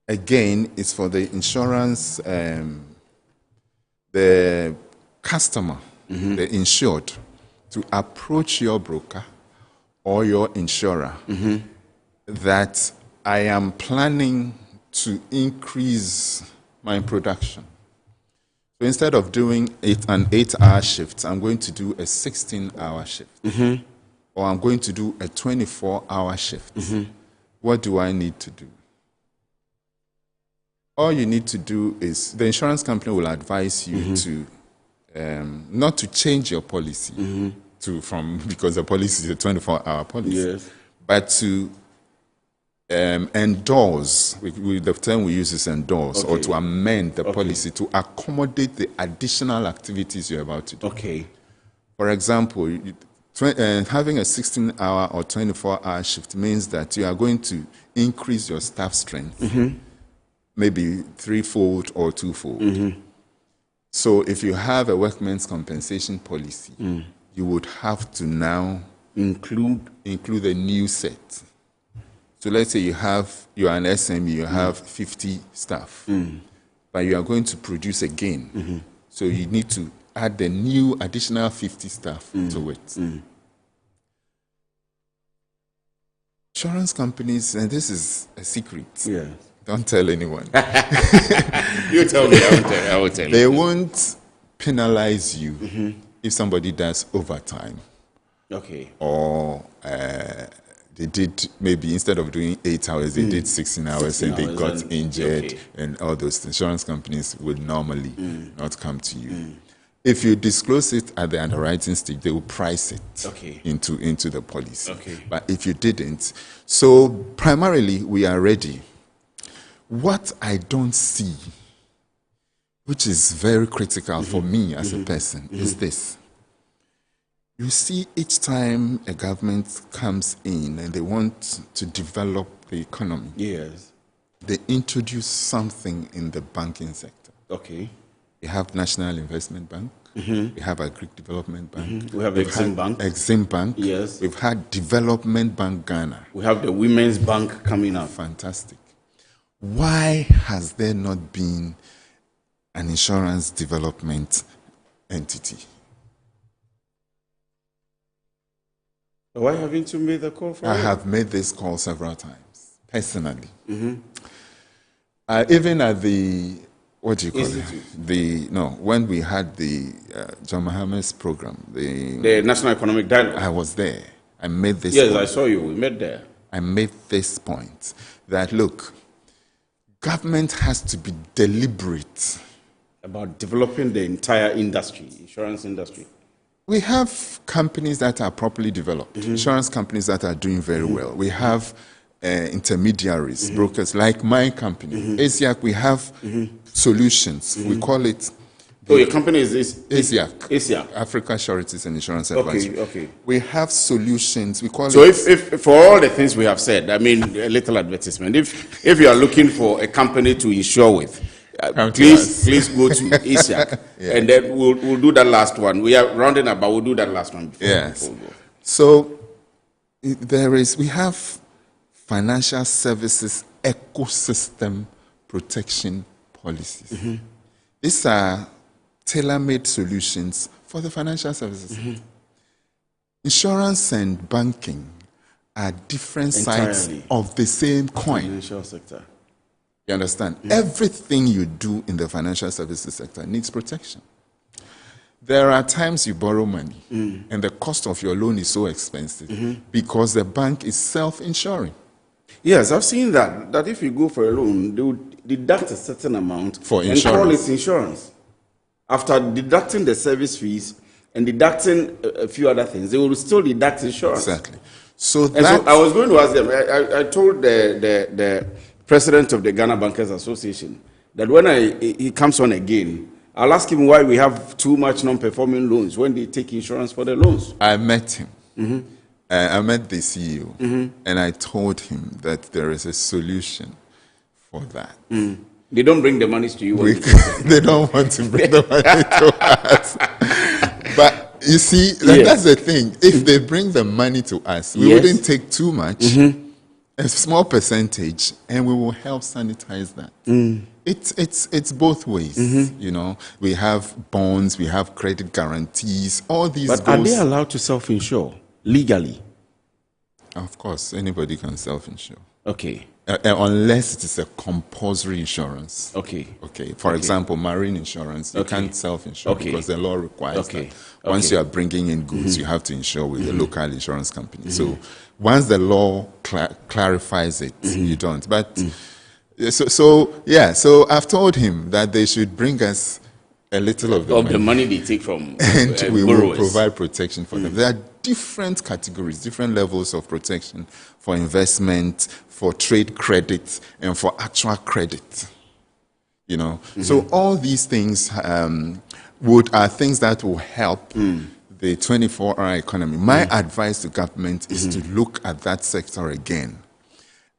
again, is for the insurance, the customer, the insured, to approach your broker or your insurer that I am planning to increase my production. So instead of doing an 8-hour shift, I'm going to do a 16-hour shift. Or I'm going to do a 24-hour shift. What do I need to do? All you need to do is, the insurance company will advise you to not to change your policy because the policy is a 24-hour policy, but to endorse, the term we use is endorse, or to amend the policy to accommodate the additional activities you're about to do. Okay. For example, having a 16-hour or 24-hour shift means that you are going to increase your staff strength, maybe threefold or twofold. So if you have a workmen's compensation policy, you would have to now include a new set. So let's say you are an SME, you have 50 staff, but you are going to produce again. So you need to add the new additional 50 staff to it. Insurance companies, and this is a secret. Yeah. Don't tell anyone. You tell me, I will tell you. They won't penalize you if somebody does overtime. Okay. Or they did, maybe instead of doing 8 hours, they did 16 hours and they got injured and all those. Insurance companies would normally not come to you. If you disclose it at the underwriting stage, they will price it into the policy. But if you didn't, so primarily we are ready. What I don't see, which is very critical for me as a person, is this. You see, each time a government comes in and they want to develop the economy, they introduce something in the banking sector. We have National Investment Bank. We have Agric Development Bank. We have Exim Bank. Exim Bank. Yes. We've had Development Bank Ghana. We have the Women's Bank coming up. Fantastic. Why has there not been an insurance development entity? Why haven't you made the call for it? I have made this call several times, personally. Even at the, what do you call it? When we had the John Mohammed's program, the National Economic Dialogue. I was there. I made this point. Yes, I saw you. We met there. I made this point that, look, government has to be deliberate about developing the entire industry, insurance industry. We have companies that are properly developed, insurance companies that are doing very well. We have intermediaries, brokers, like my company. ASIAC, we have solutions. We call it... your company is ASIAC, Africa Sureties and Insurance Advisory. We have solutions. We call it... So if for all the things we have said, I mean, a little advertisement, if you are looking for a company to insure with, please go to ASIAC, and then we'll do that last one. We are rounding up, but we'll do that last one before. Yes. So we have financial services ecosystem protection policies. These are tailor-made solutions for the financial services. Insurance and banking are different sides of the same coin. Financial sector. You understand? Everything you do in the financial services sector needs protection. There are times you borrow money and the cost of your loan is so expensive because the bank is self-insuring. Yes, I've seen that if you go for a loan, they would deduct a certain amount for insurance. And call it insurance. After deducting the service fees and deducting a few other things, they will still deduct insurance. Exactly. So I was going to ask them, I told the president of the Ghana Bankers Association that when he comes on again, I'll ask him why we have too much non-performing loans when they take insurance for the loans. I met him. I met the CEO, and I told him that there is a solution for that. They don't bring the money to you. They don't want to bring the money to us. But you see, that's the thing. If they bring the money to us, we wouldn't take too much, a small percentage, and we will help sanitize that. It's both ways. You know, we have bonds, we have credit guarantees, all these. But are they allowed to self-insure legally? Of course, anybody can self-insure. Okay. Unless it is a compulsory insurance. Okay. For example, marine insurance, you can't self-insure because the law requires that. Once you are bringing in goods, you have to insure with a local insurance company. So once the law clarifies it, you don't. But so I've told him that they should bring us a little of the money they take from and we borrowers. will provide protection for them. There are different categories, different levels of protection for investment, for trade credit, and for actual credit. You know, so all these things are things that will help the 24-hour economy. My advice to government is to look at that sector again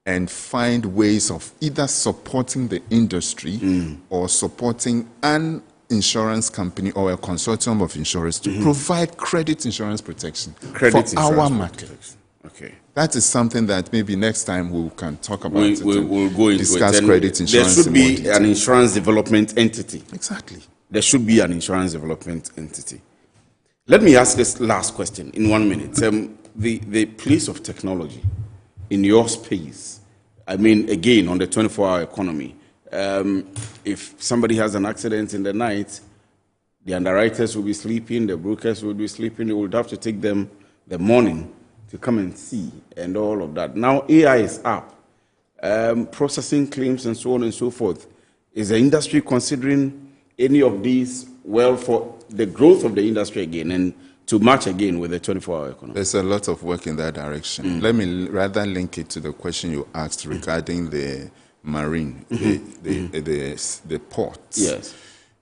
and find ways of either supporting the industry or supporting an insurance company or a consortium of insurers to provide credit insurance protection for our market. Okay. That is something that maybe next time we can talk about. We'll go into discuss it. Credit insurance. There should be an insurance development entity. Exactly. There should be an insurance development entity. Let me ask this last question in 1 minute. The place of technology in your space, I mean, again, on the 24-hour economy, if somebody has an accident in the night, the underwriters will be sleeping, the brokers will be sleeping, you would have to take them the morning to come and see and all of that. Now AI is up, processing claims and so on and so forth. Is the industry considering any of these well for the growth of the industry again and to match again with the 24-hour economy? There's a lot of work in that direction. Let me rather link it to the question you asked regarding the marine, the ports. Yes.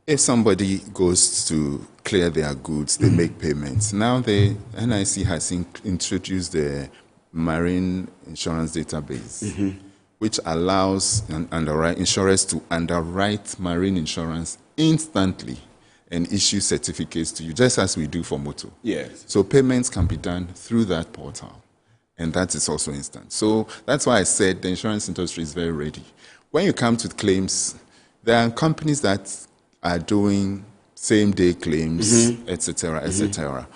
If somebody goes to clear their goods, they make payments. Now the NIC has introduced the marine insurance database, which allows insurers to underwrite marine insurance instantly and issue certificates to you, just as we do for motor. Yes. So payments can be done through that portal, and that is also instant. So that's why I said the insurance industry is very ready. When you come to claims, there are companies that are doing same-day claims, etc., etc.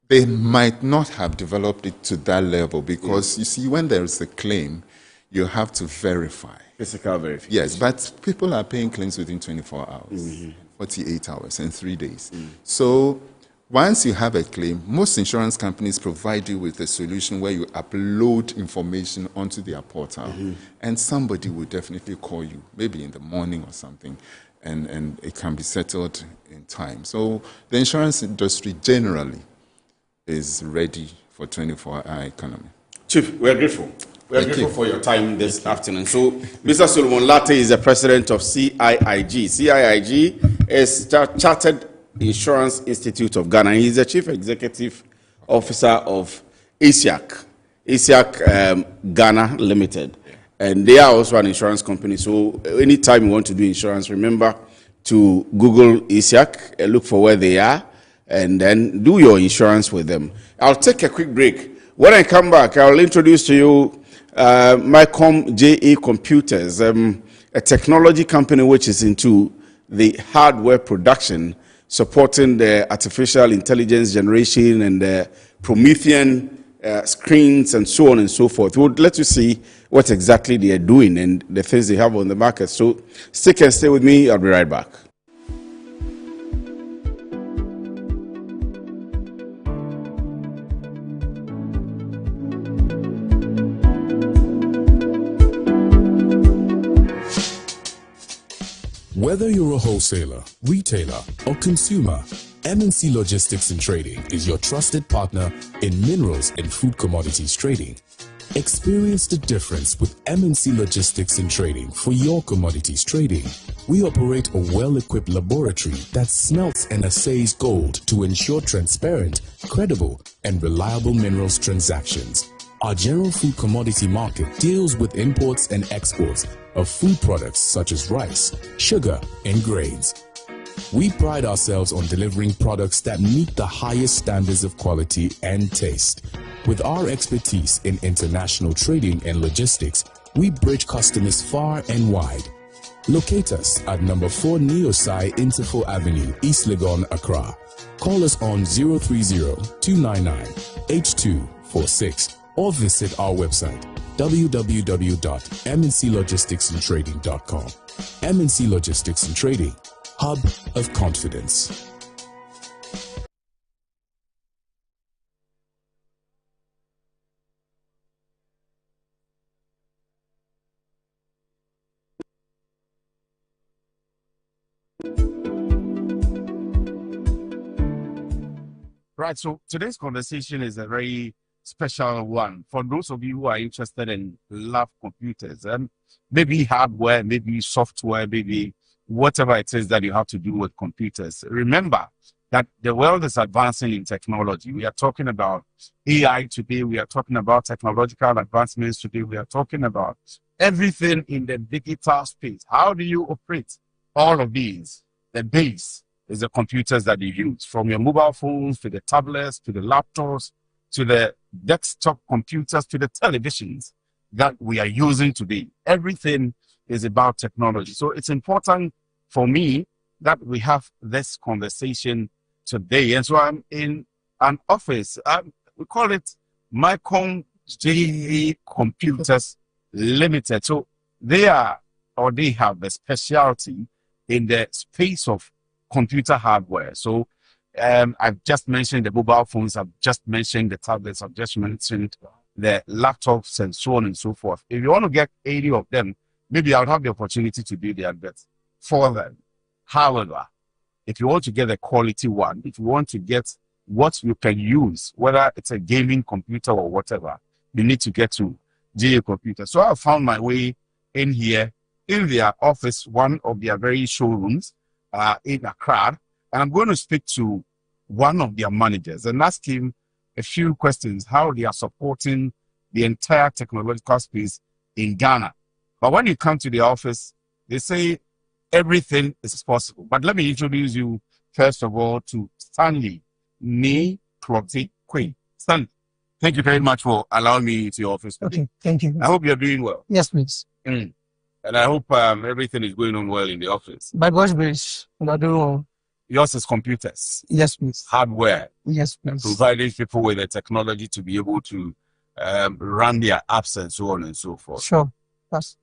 They might not have developed it to that level because, you see, when there is a claim, you have to verify. Physical verification. Yes, but people are paying claims within 24 hours, 48 hours, and 3 days. So once you have a claim, most insurance companies provide you with a solution where you upload information onto their portal, and somebody will definitely call you, maybe in the morning or something, and it can be settled in time. So the insurance industry generally is ready for 24-hour economy. Chief, we are grateful. We are grateful for your time this afternoon. So, Mr. Solomon Latte is the president of CIIG. CIIG is Chartered Insurance Institute of Ghana. He is the chief executive officer of ASIAC Ghana Limited. And they are also an insurance company. So anytime you want to do insurance, remember to Google ASIAC, look for where they are, and then do your insurance with them. I'll take a quick break. When I come back, I'll introduce to you Mycom JA Computers, a technology company which is into the hardware production, supporting the artificial intelligence generation and the Promethean screens and so on and so forth. We'll let you see what exactly they are doing and the things they have on the market. So stick and stay with me. I'll be right back. Whether you're a wholesaler, retailer, or consumer, MNC Logistics and Trading is your trusted partner in minerals and food commodities trading. Experience the difference with MNC Logistics and Trading for your commodities trading. We operate a well-equipped laboratory that smelts and assays gold to ensure transparent, credible, and reliable minerals transactions. Our general food commodity market deals with imports and exports of food products such as rice, sugar, and grains. We pride ourselves on delivering products that meet the highest standards of quality and taste. With our expertise in international trading and logistics, we bridge customers far and wide. Locate us at number 4 Neosai Interfo Avenue, East Legon, Accra. Call us on 030-299-8246 or visit our website www.mnclogisticsandtrading.com. MNC Logistics and Trading, hub of confidence. Right, so today's conversation is a very special one for those of you who are interested in lab computers and maybe hardware, maybe software, maybe whatever it is that you have to do with computers. Remember that the world is advancing in technology. We are talking about AI today. We are talking about technological advancements today. We are talking about everything in the digital space. How do you operate all of these? The base is the computers that you use, from your mobile phones to the tablets to the laptops to the desktop computers, to the televisions that we are using today. Everything is about technology. So it's important for me that we have this conversation today. And so I'm in an office. We call it Mycom GE Computers Limited. So they have the specialty in the space of computer hardware. So I've just mentioned the mobile phones, I've just mentioned the tablets, I've just mentioned the laptops and so on and so forth. If you want to get 80 of them, maybe I'll have the opportunity to do the adverts for them. However, if you want to get a quality one, if you want to get what you can use, whether it's a gaming computer or whatever, you need to get to GA Computer. So I found my way in here, in their office, one of their very showrooms in Accra. And I'm going to speak to one of their managers and ask him a few questions, how they are supporting the entire technological space in Ghana. But when you come to the office, they say everything is possible. But let me introduce you, first of all, to Stanley Ni Proti Kwe. Stanley, thank you very much for allowing me to your office today. Okay, thank you. I hope you're doing well. Yes, please. And I hope everything is going on well in the office. By God's grace, we're doing well. Yours is computers. Yes, please. Hardware. Yes, please. Providing people with the technology to be able to run their apps and so on and so forth. Sure. Yes.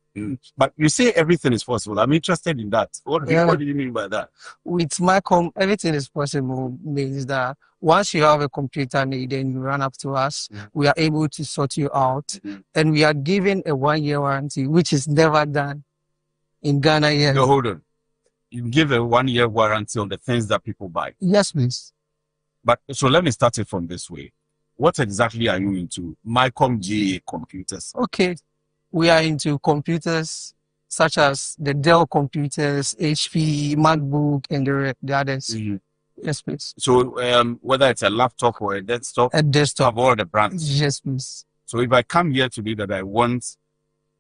But you say everything is possible. I'm interested in that. What do you mean by that? With Mycom, everything is possible means that once you have a computer need and you run up to us, we are able to sort you out. And we are giving a 1-year warranty, which is never done in Ghana yet. No, hold on. You give a 1-year warranty on the things that people buy. Yes, please. But so let me start it from this way. What exactly are you into? Mycom GA Computers. Okay. We are into computers such as the Dell computers, HP, MacBook, and the others. Yes, please. So whether it's a laptop or a desktop, of all the brands. Yes, please. So if I come here today that I want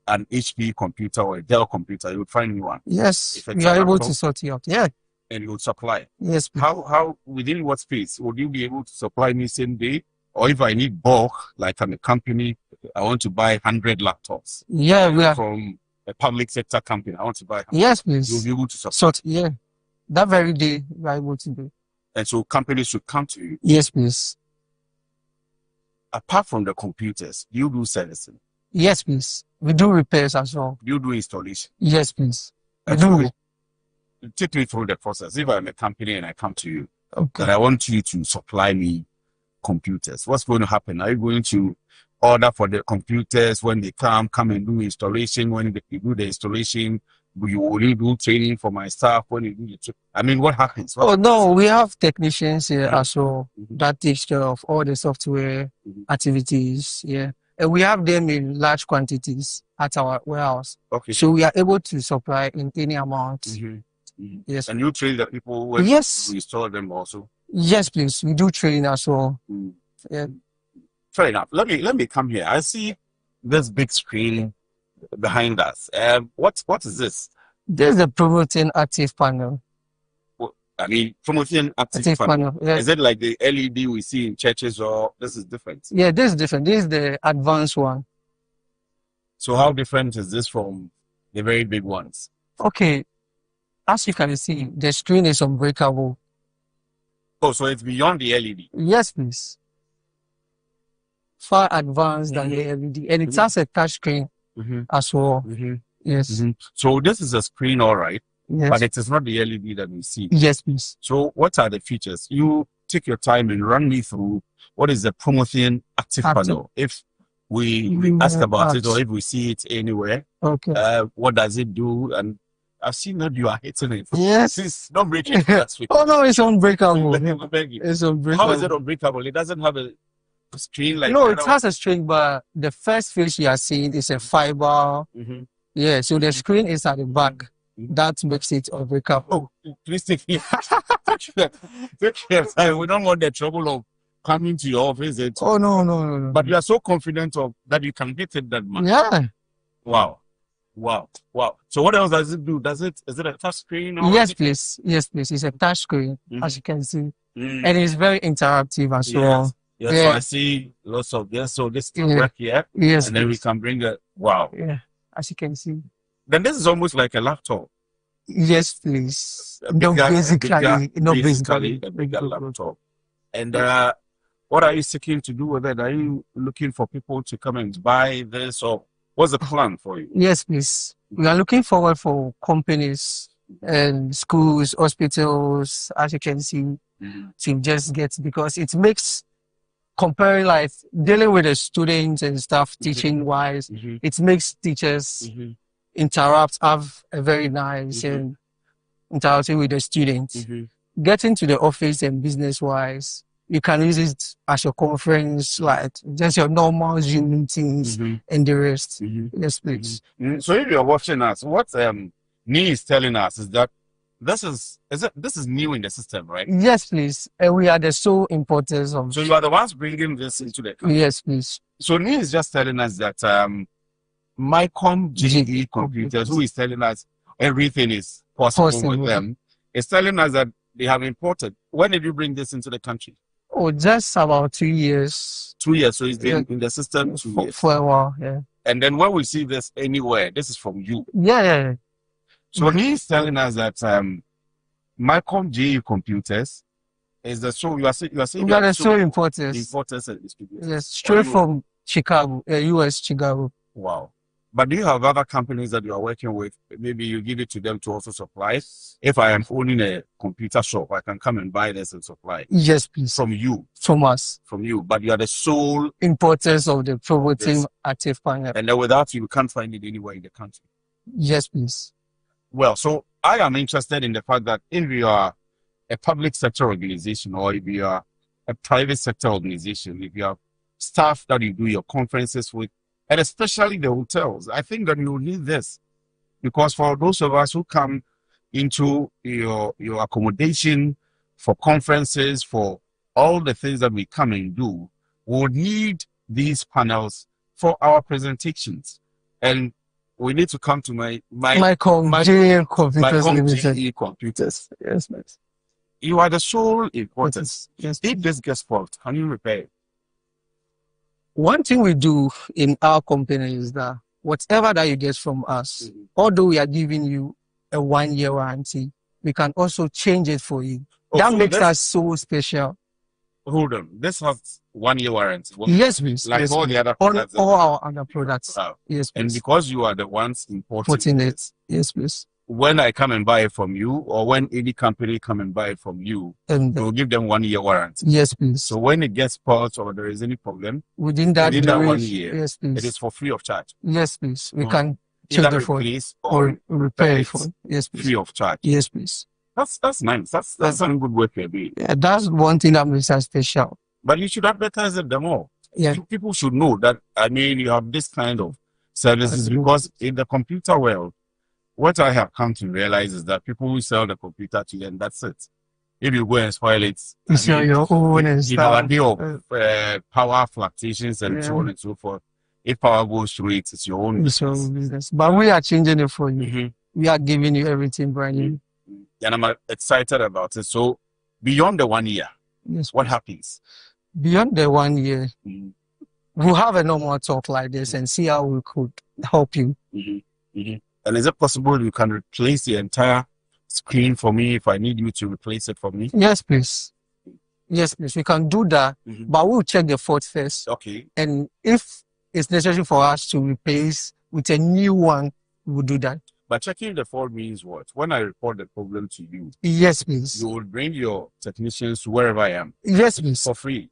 an HP computer or a Dell computer, you would find me one. Yes, we are able to sort you out. Yeah. And you would supply. Yes. Please. How within what space would you be able to supply me same day? Or if I need bulk, like I'm a company, I want to buy 100 laptops. Yeah, we are from a public sector company. I want to buy 100. Yes, please. You'll be able to supply. Yeah. That very day we are able to do. And so companies should come to you. Yes, please. Apart from the computers, do you do servicing? Yes, please. We do repairs as well. Do you do installation? Yes, please. We do. Take me through the process. If I'm a company and I come to you, okay, and I want you to supply me computers, what's going to happen? Are you going to order for the computers when they come and do installation? When they do the installation, you only do training for my staff? When you do what happens? No, we have technicians here as well that takes care of all the software activities. Yeah. And we have them in large quantities at our warehouse. Okay. So we are able to supply in any amount. Yes. And you train the people when you install them also? Yes, please. We do training as well. Yeah. Fair enough. Let me come here. I see this big screen behind us. What is this? This is the promoting active panel. Promoting active panel. Yes. Is it like the LED we see in churches, or this is different? Yeah, this is different. This is the advanced one. So how different is this from the very big ones? Okay. As you can see, the screen is unbreakable. Oh, so it's beyond the LED? Yes, please. Far advanced than the LED. And it has a touch screen as well. Yes. So this is a screen, all right. Yes. But it is not the LED that we see. Yes, please. So what are the features? You take your time and run me through what is the promoting active panel. If we ask about it or if we see it anywhere, what does it do? And I've seen that you are hitting it. Yes. It's not breaking that way. Oh, no, it's unbreakable. It's unbreakable. How is it unbreakable? It doesn't have a screen like No, it has a screen, but the first face you are seeing is a fiber. Yeah, so the screen is at the back. That makes it unbreakable. Oh, please take care. Take care. We don't want the trouble of coming to your office. Oh, no. But you are so confident that you can hit it that much. Yeah. Wow. So what else does it do? Is it a touch screen? Yes, please. It's a touch screen, as you can see. And it's very interactive as well. Yeah, Yeah. so I see lots of this. So this Yeah. work here. Yes, And then we please. can bring a wow. Yeah, as you can see. Then this is almost like a laptop. Yes, please. A No, bigger, basically, no, basically basically. a bigger laptop. And what are you seeking to do with it? Are you looking for people to come and buy this, or what's the plan for you? Yes, please. We are looking forward for companies and schools, hospitals, as you can see, to just get, because it makes comparing life, dealing with the students and stuff, teaching wise, it makes teachers interact, have a very nice and interaction with the students. Getting to the office and business wise, you can use it as your conference, like just your normal Zoom meetings and the rest. Yes, please. So if you're watching us, what Nee is telling us is that this is new in the system, right? Yes, please. And we are the sole importers of. So you are the ones bringing this into the country. Yes, please. So Nee is just telling us that Mycom GE Computers, who is telling us everything is possible with them, is telling us that they have imported. When did you bring this into the country? Oh, just about 2 years. 2 years. So it's been in the system 2 years. For a while, yeah. And then when we see this anywhere, this is from you. Yeah. So he's telling us that Mycom GE Computers is the sole. You are saying we are the sole importers. Importers and distributors. Yes, straight from Chicago, US, Chicago. Wow. But do you have other companies that you are working with? Maybe you give it to them to also supply. If I am owning a computer shop, I can come and buy this and supply. Yes, please. From you. From us. From you. But you are the sole importers of the promoting active panel. And then without you can't find it anywhere in the country. Yes, please. Well, so I am interested in the fact that if you are a public sector organization, or if you are a private sector organization, if you have staff that you do your conferences with, and especially the hotels, I think that you will need this, because for those of us who come into your accommodation for conferences, for all the things that we come and do, we will need these panels for our presentations. And we need to come to my GE Computers. Yes, ma'am. You are the sole importers. Yes. If this gets fault, can you repair it? One thing we do in our company is that whatever that you get from us, although we are giving you a 1 year warranty, we can also change it for you. That so makes us so special. Hold on. This has 1 year warranty. Yes, please. Like yes, all the other products. All our other products. Wow. Yes, please. And because you are the ones importing it. Yes, please. When I come and buy it from you, or when any company come and buy it from you, you'll give them 1 year warranty. Yes, please. So when it gets spoiled or there is any problem, within that 1 year, yes, please. it is for free of charge. Yes, please. We can either change the phone or repair the phone. Yes, please. Free of charge. Yes, please. That's nice. That's some good work you're doing. Yeah, that's one thing that makes us special. But you should advertise it more. Yeah. People should know that, I mean, you have this kind of services, because in the computer world, what I have come to realize is that people who sell the computer to you, and that's it. If you go and spoil it, it's your own and stuff. A day of power fluctuations and so on and so forth. If power goes through it, it's your own business. But we are changing it for you. We are giving you everything brand new. And I'm excited about it. So beyond the 1 year, what happens? Beyond the 1 year, we'll have a normal talk like this and see how we could help you. And is it possible you can replace the entire screen for me if I need you to replace it for me? Yes, please. Yes, please. We can do that, but we'll check the fault first. Okay. And if it's necessary for us to replace with a new one, we'll do that. But checking the fault means what? When I report the problem to you, yes, please. You will bring your technicians to wherever I am. Yes, please. For free.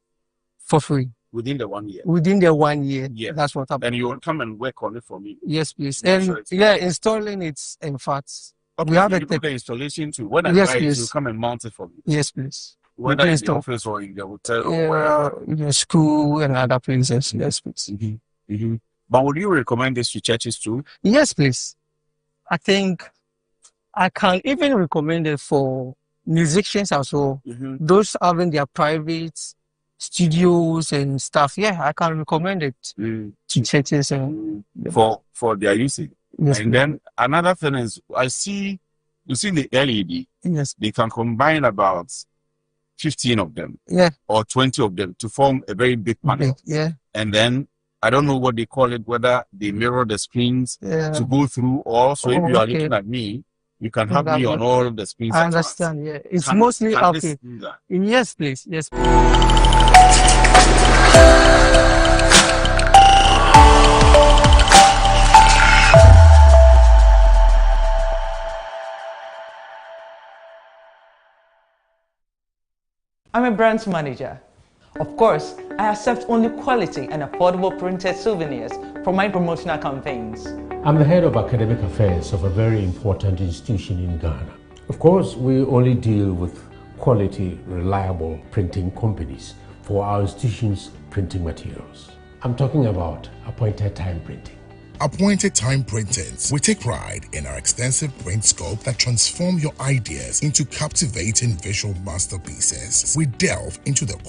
For free. Within the 1 year. Within the 1 year. Yeah. That's what happened. And you will come and work on it for me. Yes, please. And installing it, in fact. Okay, we have you do the installation too. When I buy it, you come and mount it for me. Yes, please. Whether in the office or in the hotel or wherever. In the school and other places. Yes, please. But would you recommend this to churches too? Yes, please. I think I can even recommend it for musicians as well. Those having their private studios and stuff. Yeah, I can recommend it to churches and for their usage. Yes, and then another thing is, you see the LED. Yes, they can combine about 15 of them, or 20 of them to form a very big panel. And then I don't know what they call it, whether they mirror the screens to go through, or so if you are looking at me, you can have me on all the screens. I understand. Yeah, it's mostly okay. Yes, please. Yes. I'm a branch manager. Of course, I accept only quality and affordable printed souvenirs for my promotional campaigns. I'm the head of academic affairs of a very important institution in Ghana. Of course, we only deal with quality, reliable printing companies for our institution's printing materials. I'm talking about appointed time printing. Appointed Time Printings. We take pride in our extensive print scope that transform your ideas into captivating visual masterpieces. We delve into the core